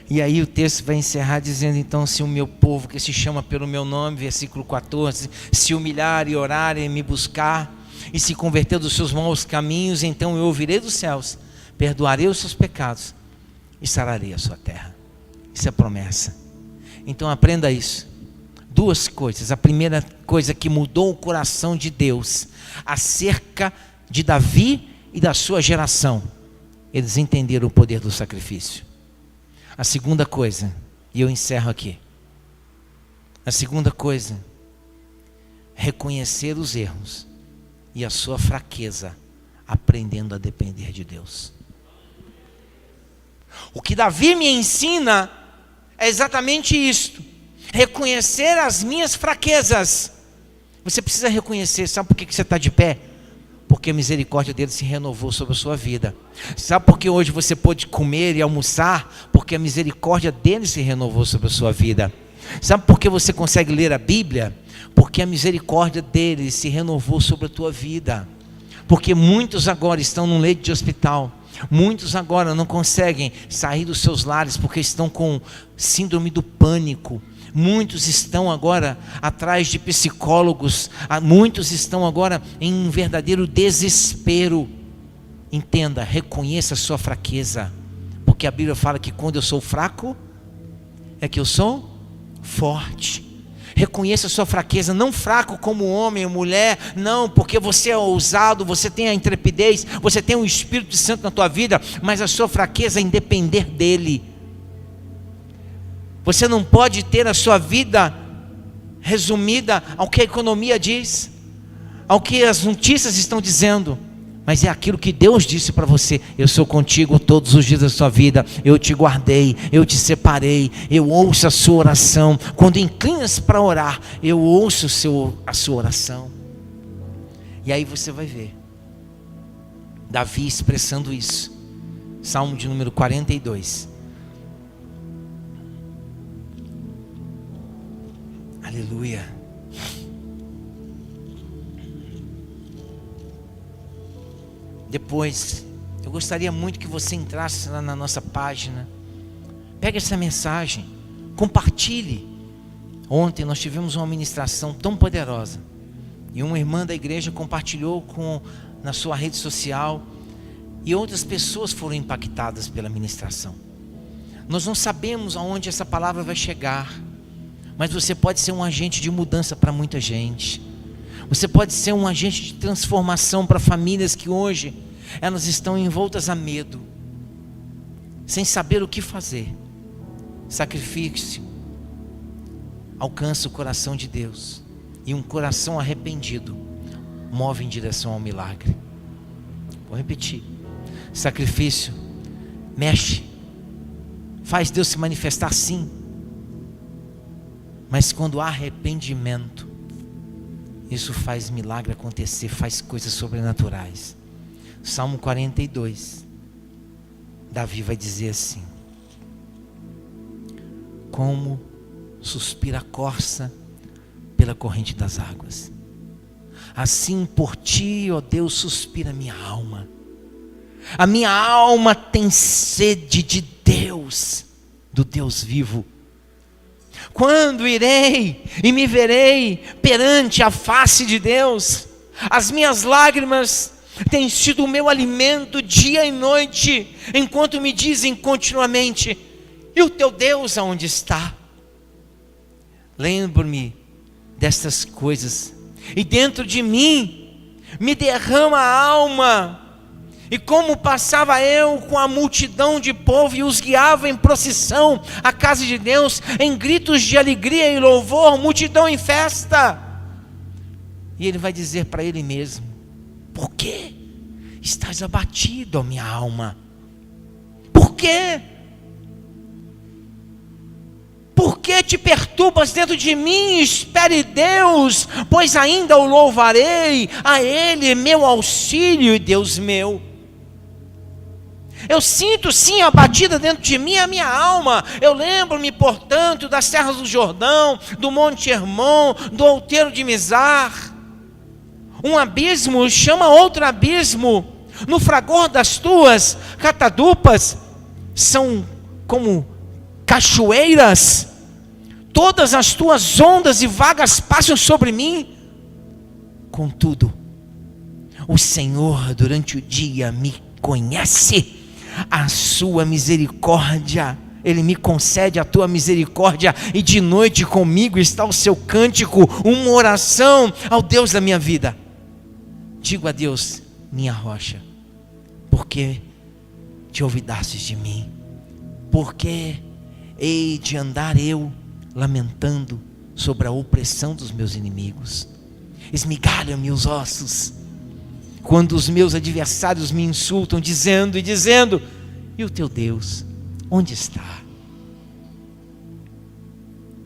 E aí o texto vai encerrar dizendo: então, se o meu povo que se chama pelo meu nome, versículo 14, se humilhar e orar e me buscar e se converter dos seus maus caminhos, então eu ouvirei dos céus, perdoarei os seus pecados e sararei a sua terra. Isso é promessa. Então aprenda isso. 2 coisas. A primeira coisa que mudou o coração de Deus acerca de Davi e da sua geração: eles entenderam o poder do sacrifício. A segunda coisa, e eu encerro aqui, a segunda coisa, reconhecer os erros e a sua fraqueza, aprendendo a depender de Deus. O que Davi me ensina é exatamente isto: reconhecer as minhas fraquezas Você precisa reconhecer, sabe por que você está de pé? Porque a misericórdia dele se renovou sobre a sua vida. Sabe por que hoje você pôde comer e almoçar? Porque a misericórdia dele se renovou sobre a sua vida. Sabe por que você consegue ler a Bíblia? Porque a misericórdia dele se renovou sobre a tua vida. Porque muitos agora estão num leito de hospital. Muitos agora não conseguem sair dos seus lares porque estão com síndrome do pânico. Muitos estão agora atrás de psicólogos. Muitos estão agora em um verdadeiro desespero. Entenda, reconheça a sua fraqueza. Porque a Bíblia fala que quando eu sou fraco, é que eu sou forte. Reconheça a sua fraqueza, não fraco como homem ou mulher, não, porque você é ousado, você tem a intrepidez, você tem o Espírito Santo na tua vida, mas a sua fraqueza é em depender dele. Você não pode ter a sua vida resumida ao que a economia diz, ao que as notícias estão dizendo, mas é aquilo que Deus disse para você: eu sou contigo todos os dias da sua vida, eu te guardei, eu te separei, eu ouço a sua oração. Quando inclinas para orar, eu ouço a sua oração. E aí você vai ver Davi expressando isso. Salmo de número 42. Aleluia. Depois, eu gostaria muito que você entrasse lá na nossa página. Pegue essa mensagem, compartilhe. Ontem nós tivemos uma ministração tão poderosa. E uma irmã da igreja compartilhou na sua rede social. E outras pessoas foram impactadas pela ministração. Nós não sabemos aonde essa palavra vai chegar. Mas você pode ser um agente de mudança para muita gente. Você pode ser um agente de transformação para famílias que hoje elas estão envoltas a medo, sem saber o que fazer. Sacrifício alcança o coração de Deus, e um coração arrependido move em direção ao milagre. Vou repetir: sacrifício mexe, faz Deus se manifestar, sim, mas quando há arrependimento, isso faz milagre acontecer, faz coisas sobrenaturais. Salmo 42, Davi vai dizer assim: como suspira a corça pela corrente das águas, assim por ti, ó Deus, suspira a minha alma. A minha alma tem sede de Deus, do Deus vivo. Quando irei e me verei perante a face de Deus? As minhas lágrimas têm sido o meu alimento dia e noite, enquanto me dizem continuamente: e o teu Deus aonde está? Lembro-me destas coisas, e dentro de mim me derrama a alma. E como passava eu com a multidão de povo e os guiava em procissão à casa de Deus, em gritos de alegria e louvor, multidão em festa. E ele vai dizer para ele mesmo: por que estás abatido, ó minha alma? Por quê? Por que te perturbas dentro de mim? Espere Deus, pois ainda o louvarei, a Ele meu auxílio e Deus meu. Eu sinto sim abatida dentro de mim a minha alma. Eu lembro-me, portanto, das terras do Jordão, do Monte Hermon, do outeiro de Mizar. Um abismo chama outro abismo. No fragor das tuas catadupas são como cachoeiras. Todas as tuas ondas e vagas passam sobre mim. Contudo, o Senhor durante o dia me conhece. A sua misericórdia, Ele me concede a tua misericórdia, e de noite comigo está o seu cântico, uma oração ao Deus da minha vida. Digo a Deus: minha rocha, porque te olvidastes de mim? Porque hei de andar eu lamentando sobre a opressão dos meus inimigos? Esmigalham-me os ossos quando os meus adversários me insultam, dizendo: e o teu Deus onde está?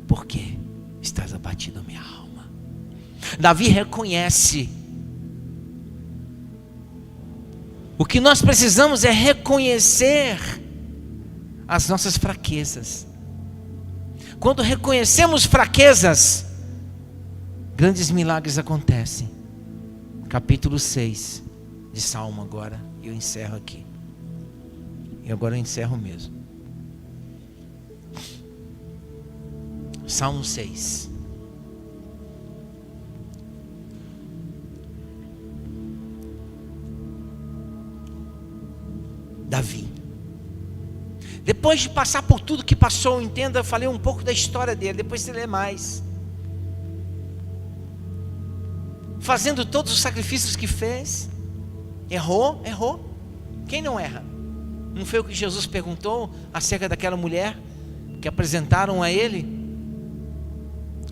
Por que estás abatido, minha alma? Davi reconhece. O que nós precisamos é reconhecer as nossas fraquezas. Quando reconhecemos fraquezas, grandes milagres acontecem. Capítulo 6 de Salmo agora. Eu encerro aqui. E agora eu encerro mesmo. Salmo 6. Davi. Depois de passar por tudo que passou, entenda, eu falei um pouco da história dele, depois você lê mais. Fazendo todos os sacrifícios que fez, errou. Quem não erra? Não foi o que Jesus perguntou acerca daquela mulher que apresentaram a ele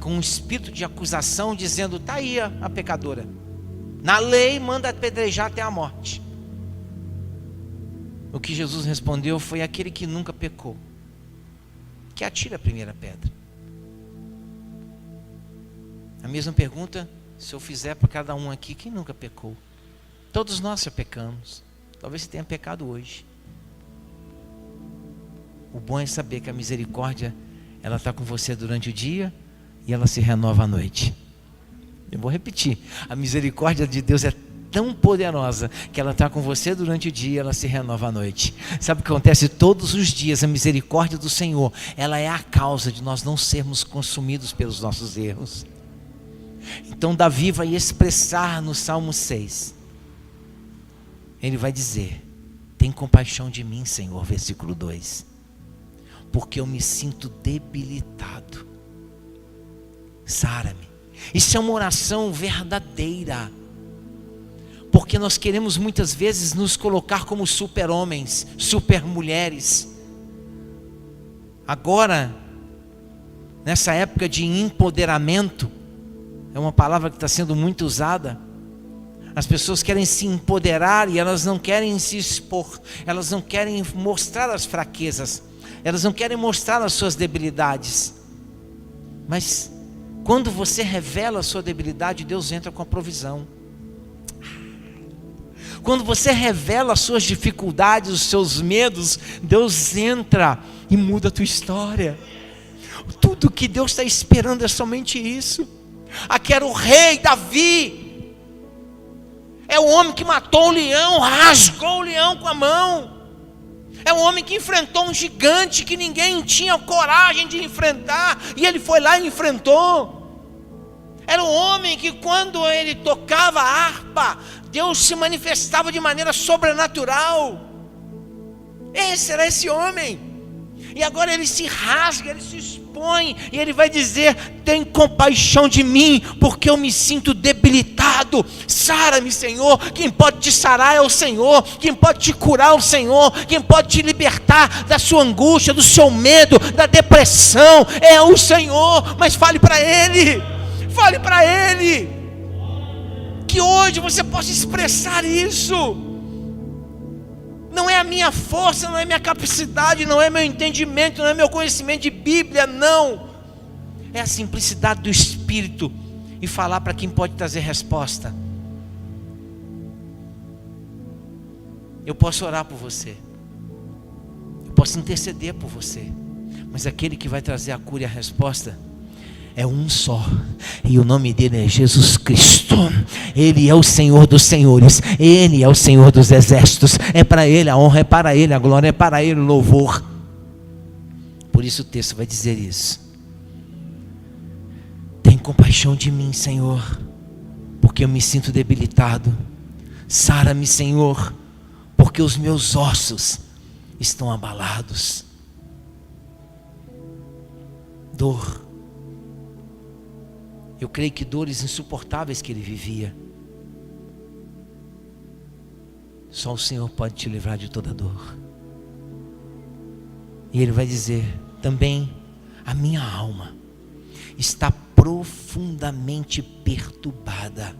com um espírito de acusação, dizendo: está aí a pecadora, na lei manda apedrejar até a morte. O que Jesus respondeu foi: aquele que nunca pecou, que atire a primeira pedra. A mesma pergunta, se eu fizer para cada um aqui, quem nunca pecou? Todos nós já pecamos. Talvez você tenha pecado hoje. O bom é saber que a misericórdia, ela está com você durante o dia e ela se renova à noite. Eu vou repetir: a misericórdia de Deus é tão poderosa que ela está com você durante o dia e ela se renova à noite. Sabe o que acontece todos os dias? A misericórdia do Senhor, ela é a causa de nós não sermos consumidos pelos nossos erros. Então Davi vai expressar no Salmo 6, ele vai dizer: tem compaixão de mim, Senhor, versículo 2, porque eu me sinto debilitado, sara-me. Isso é uma oração verdadeira, porque nós queremos muitas vezes nos colocar como super-homens, super-mulheres. Agora, nessa época de empoderamento, é uma palavra que está sendo muito usada. As pessoas querem se empoderar e elas não querem se expor, elas não querem mostrar as fraquezas, elas não querem mostrar as suas debilidades. Mas quando você revela a sua debilidade, Deus entra com a provisão. Quando você revela as suas dificuldades, os seus medos, Deus entra e muda a tua história. Tudo que Deus está esperando é somente isso. Aqui era o rei Davi, é o homem que matou o leão, rasgou o leão com a mão, é o homem que enfrentou um gigante que ninguém tinha coragem de enfrentar, e ele foi lá e enfrentou. Era o homem que quando ele tocava a harpa, Deus se manifestava de maneira sobrenatural. Esse era esse homem. E agora ele se rasga, ele se expõe, e ele vai dizer: tem compaixão de mim, porque eu me sinto debilitado. Sara-me, Senhor. Quem pode te sarar é o Senhor. Quem pode te curar é o Senhor. Quem pode te libertar da sua angústia, do seu medo, da depressão é o Senhor. Mas fale para Ele, fale para Ele, que hoje você possa expressar isso. Não é a minha força, não é a minha capacidade, não é meu entendimento, não é meu conhecimento de Bíblia, não. É a simplicidade do Espírito e falar para quem pode trazer resposta. Eu posso orar por você, eu posso interceder por você, mas aquele que vai trazer a cura e a resposta é um só, e o nome dele é Jesus Cristo. Ele é o Senhor dos senhores, Ele é o Senhor dos exércitos. É para Ele a honra, é para Ele a glória, é para Ele o louvor. Por isso o texto vai dizer isso: tem compaixão de mim, Senhor, porque eu me sinto debilitado. Sara-me, Senhor, porque os meus ossos estão abalados. Dor. Eu creio que dores insuportáveis que ele vivia. Só o Senhor pode te livrar de toda dor. E ele vai dizer também: a minha alma está profundamente perturbada.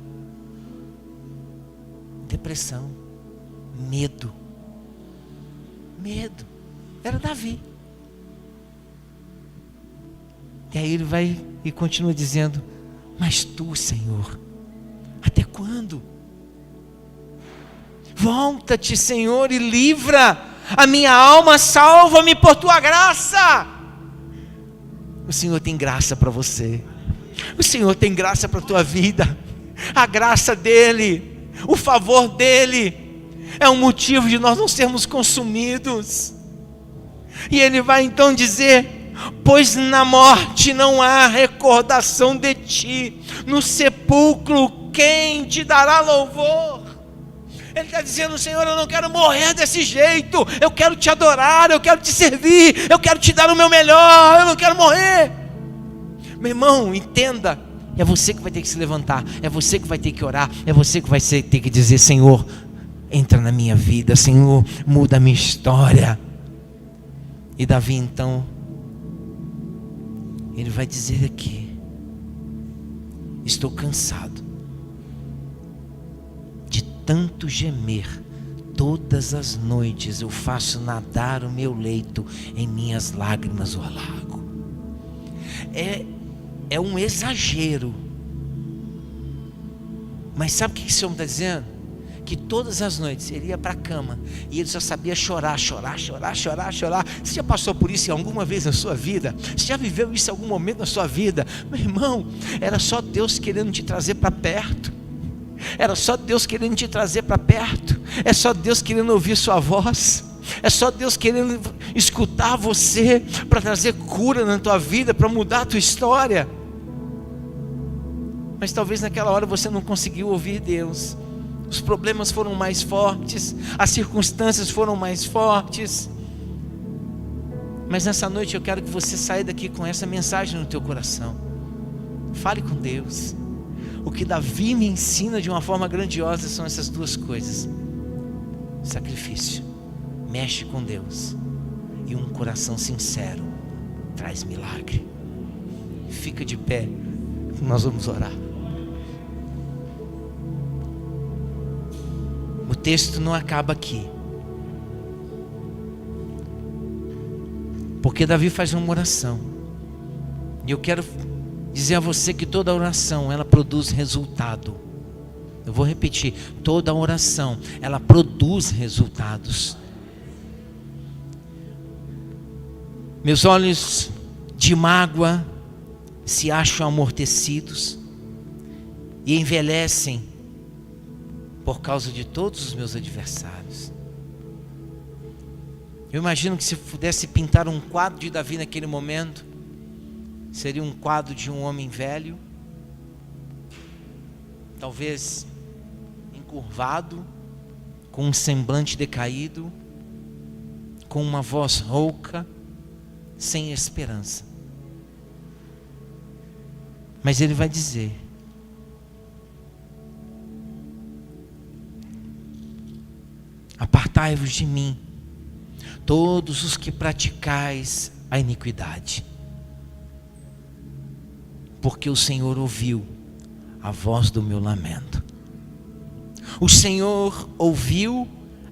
Depressão, medo. Medo. Era Davi. E aí ele vai e continua dizendo: Mas tu, Senhor, até quando? Volta-te, Senhor, e livra a minha alma, salva-me por tua graça. O Senhor tem graça para você, o Senhor tem graça para a tua vida. A graça dEle, o favor dEle, é um motivo de nós não sermos consumidos. E Ele vai então dizer: pois na morte não há recordação de ti, no sepulcro quem te dará louvor? Ele está dizendo: Senhor, eu não quero morrer desse jeito, eu quero te adorar, eu quero te servir, eu quero te dar o meu melhor, eu não quero morrer. Meu irmão, entenda, é você que vai ter que se levantar, é você que vai ter que orar, é você que vai ter que dizer: Senhor, entra na minha vida, Senhor, muda a minha história. E Davi então, ele vai dizer aqui: estou cansado de tanto gemer, todas as noites eu faço nadar o meu leito em minhas lágrimas o alago. É um exagero, mas sabe o que esse homem está dizendo? Que todas as noites ele ia para a cama e ele só sabia chorar. Você já passou por isso em alguma vez na sua vida? Você já viveu isso em algum momento na sua vida? Meu irmão, era só Deus querendo te trazer para perto. Era só Deus querendo te trazer para perto. É só Deus querendo ouvir sua voz. É só Deus querendo escutar você, para trazer cura na tua vida, para mudar a tua história. Mas talvez naquela hora você não conseguiu ouvir Deus. Os problemas foram mais fortes, as circunstâncias foram mais fortes. Mas nessa noite eu quero que você saia daqui com essa mensagem no teu coração. Fale com Deus. O que Davi me ensina de uma forma grandiosa são essas duas coisas: sacrifício, mexe com Deus, e um coração sincero traz milagre. Fica de pé, nós vamos orar. O texto não acaba aqui, porque Davi faz uma oração, e eu quero dizer a você que toda oração ela produz resultado. Eu vou repetir: toda oração ela produz resultados. Meus olhos de mágoa se acham amortecidos e envelhecem por causa de todos os meus adversários. Eu imagino que se pudesse pintar um quadro de Davi naquele momento, seria um quadro de um homem velho, talvez encurvado, com um semblante decaído, com uma voz rouca, sem esperança. Mas ele vai dizer: apartai-vos de mim, todos os que praticais a iniquidade, porque o Senhor ouviu a voz do meu lamento. O Senhor ouviu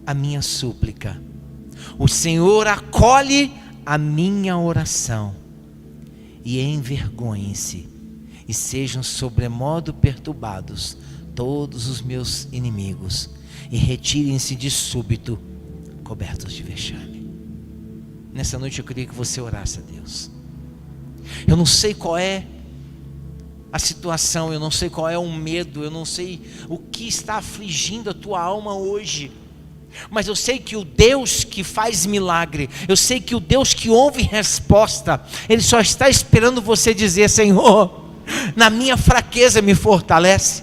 a minha súplica. O Senhor acolhe a minha oração. E envergonhem-se e sejam sobremodo perturbados todos os meus inimigos, e retirem-se de súbito, cobertos de vexame. Nessa noite eu queria que você orasse a Deus. Eu não sei qual é a situação, eu não sei qual é o medo, eu não sei o que está afligindo a tua alma hoje, mas eu sei que o Deus que faz milagre, eu sei que o Deus que ouve resposta, Ele só está esperando você dizer: Senhor, na minha fraqueza me fortalece.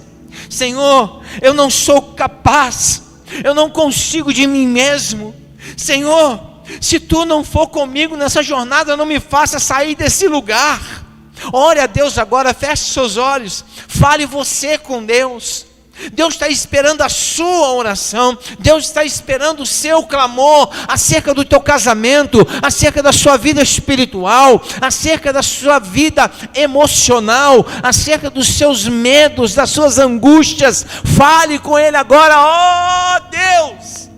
Senhor, eu não sou capaz, eu não consigo de mim mesmo. Senhor, se Tu não for comigo nessa jornada, não me faça sair desse lugar. Ore a Deus agora, feche seus olhos, fale você com Deus. Deus está esperando a sua oração. Deus está esperando o seu clamor acerca do teu casamento, acerca da sua vida espiritual, acerca da sua vida emocional, acerca dos seus medos, das suas angústias. Fale com Ele agora. Oh Deus,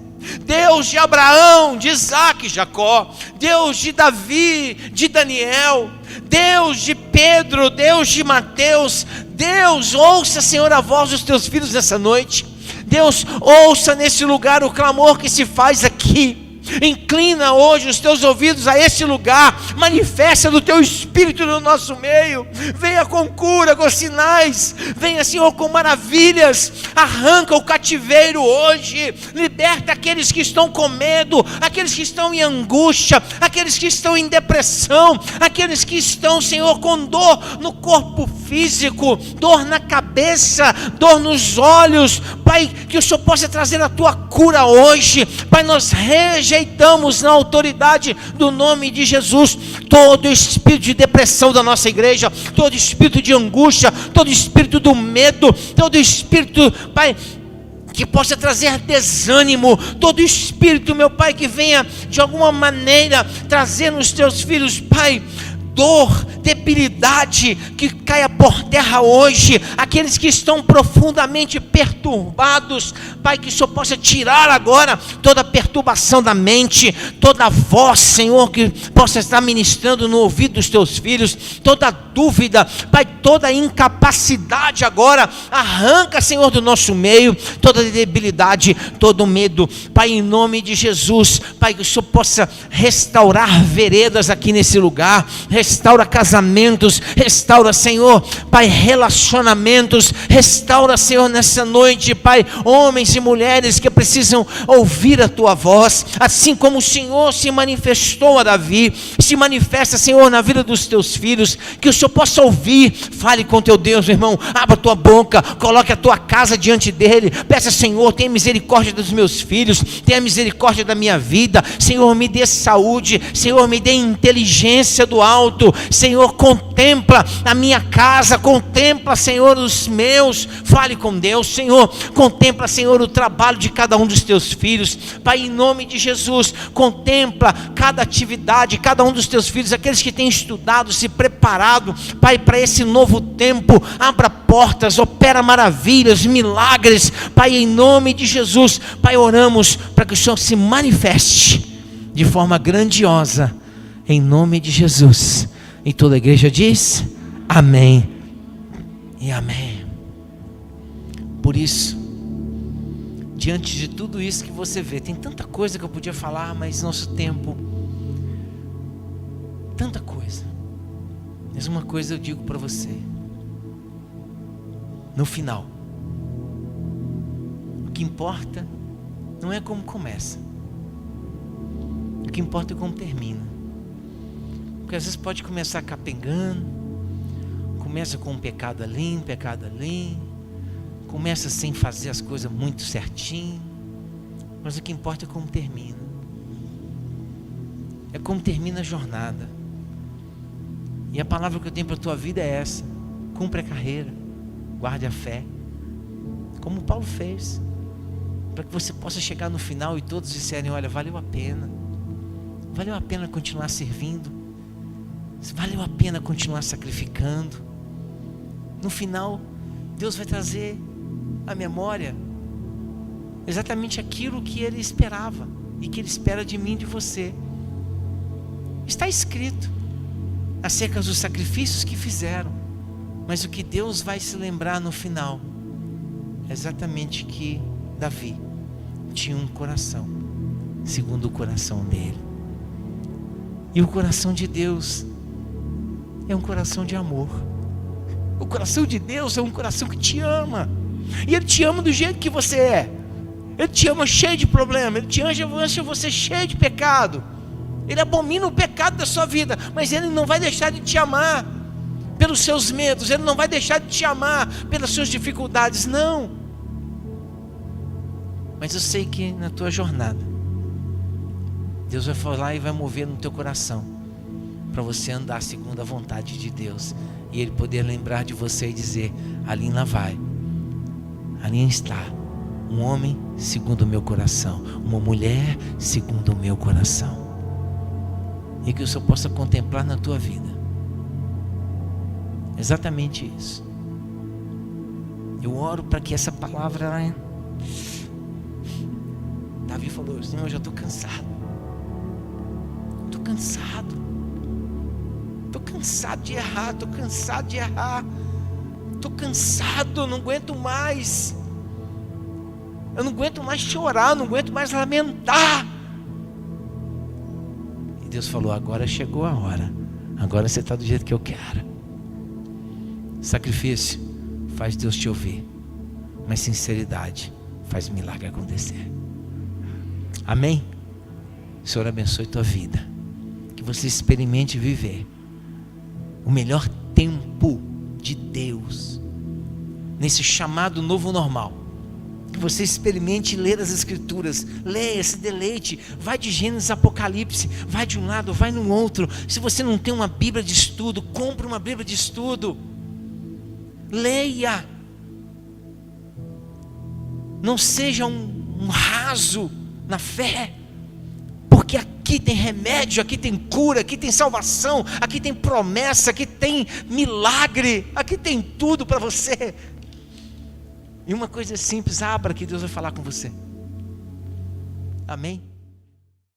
Deus de Abraão, de Isaac e Jacó, Deus de Davi, de Daniel, Deus de Pedro, Deus de Mateus. Deus, ouça, Senhor, a voz dos teus filhos nessa noite. Deus, ouça nesse lugar o clamor que se faz aqui. Inclina hoje os teus ouvidos a esse lugar, manifesta do teu Espírito no nosso meio, venha com cura, com sinais, venha, Senhor, com maravilhas, arranca o cativeiro hoje, liberta aqueles que estão com medo, aqueles que estão em angústia, aqueles que estão em depressão, aqueles que estão, Senhor, com dor no corpo físico, dor na cabeça, dor nos olhos. Pai, que o Senhor possa trazer a tua cura hoje. Pai, nós rejeitamos na autoridade do nome de Jesus todo espírito de depressão da nossa igreja, todo espírito de angústia, todo espírito do medo, todo espírito, Pai, que possa trazer desânimo, todo espírito, meu Pai, que venha de alguma maneira trazer nos teus filhos, Pai, dor, debilidade, que caia por terra hoje. Aqueles que estão profundamente perturbados, Pai, que o Senhor possa tirar agora toda perturbação da mente, toda voz, Senhor, que possa estar ministrando no ouvido dos teus filhos, toda dúvida, Pai, toda incapacidade agora, arranca, Senhor, do nosso meio, toda debilidade, todo medo, Pai, em nome de Jesus. Pai, que o Senhor possa restaurar veredas aqui nesse lugar, restaura casamentos, restaura, Senhor, Pai, relacionamentos, restaura, Senhor, nessa noite, Pai, homens e mulheres que precisam ouvir a tua voz, assim como o Senhor se manifestou a Davi, se manifesta, Senhor, na vida dos teus filhos, que o Senhor possa ouvir. Fale com teu Deus, meu irmão, abra a tua boca, coloque a tua casa diante dele, peça: Senhor, tenha misericórdia dos meus filhos, tenha misericórdia da minha vida, Senhor, me dê saúde, Senhor, me dê inteligência do alto, Senhor, contempla a minha casa, contempla, Senhor, os meus. Fale com Deus, Senhor, contempla, Senhor, o trabalho de cada um dos teus filhos, Pai, em nome de Jesus, contempla cada atividade, cada um dos teus filhos, aqueles que têm estudado, se preparado, Pai, para esse novo tempo. Abra portas, opera maravilhas, milagres, Pai, em nome de Jesus. Pai, oramos para que o Senhor se manifeste de forma grandiosa, em nome de Jesus. E toda a igreja diz amém e amém. Por isso, diante de tudo isso que você vê, tem tanta coisa que eu podia falar, mas nosso tempo, tanta coisa. Mas uma coisa eu digo para você: no final, o que importa não é como começa, o que importa é como termina. Porque às vezes pode começar capengando, começa com um pecado ali, começa sem fazer as coisas muito certinho, mas o que importa é como termina, é como termina a jornada. E a palavra que eu tenho para a tua vida é essa: cumpre a carreira, guarde a fé, como Paulo fez, para que você possa chegar no final e todos disserem: olha, valeu a pena continuar servindo, valeu a pena continuar sacrificando. No final, Deus vai trazer à memória exatamente aquilo que Ele esperava e que Ele espera de mim e de você. Está escrito acerca dos sacrifícios que fizeram, mas o que Deus vai se lembrar no final é exatamente que Davi tinha um coração segundo o coração dele. E o coração de Deus é um coração de amor. O coração de Deus é um coração que te ama, e Ele te ama do jeito que você é. Ele te ama cheio de problema, Ele te ama você cheio de pecado. Ele abomina o pecado da sua vida, mas Ele não vai deixar de te amar pelos seus medos, Ele não vai deixar de te amar pelas suas dificuldades, não. Mas eu sei que na tua jornada, Deus vai falar e vai mover no teu coração, para você andar segundo a vontade de Deus, e Ele poder lembrar de você e dizer: ali lá vai, ali está um homem segundo o meu coração, uma mulher segundo o meu coração. E que o Senhor possa contemplar na tua vida exatamente isso. Eu oro para que essa palavra Davi falou: Senhor, eu já estou cansado. Estou cansado. Estou cansado de errar. Estou cansado de errar. Estou cansado, não aguento mais. Eu não aguento mais chorar, não aguento mais lamentar. E Deus falou: agora chegou a hora. Agora você está do jeito que eu quero. Sacrifício faz Deus te ouvir, mas sinceridade faz milagre acontecer. Amém? O Senhor abençoe tua vida, que você experimente viver o melhor tempo de Deus nesse chamado novo normal. Que você experimente ler as Escrituras, leia, se deleite, vai de Gênesis a Apocalipse, vai de um lado, vai no outro. Se você não tem uma Bíblia de estudo, compre uma Bíblia de estudo, leia. Não seja um raso na fé, porque aqui tem remédio, aqui tem cura, aqui tem salvação, aqui tem promessa, aqui tem milagre, aqui tem tudo para você. E uma coisa simples, abra que Deus vai falar com você. Amém?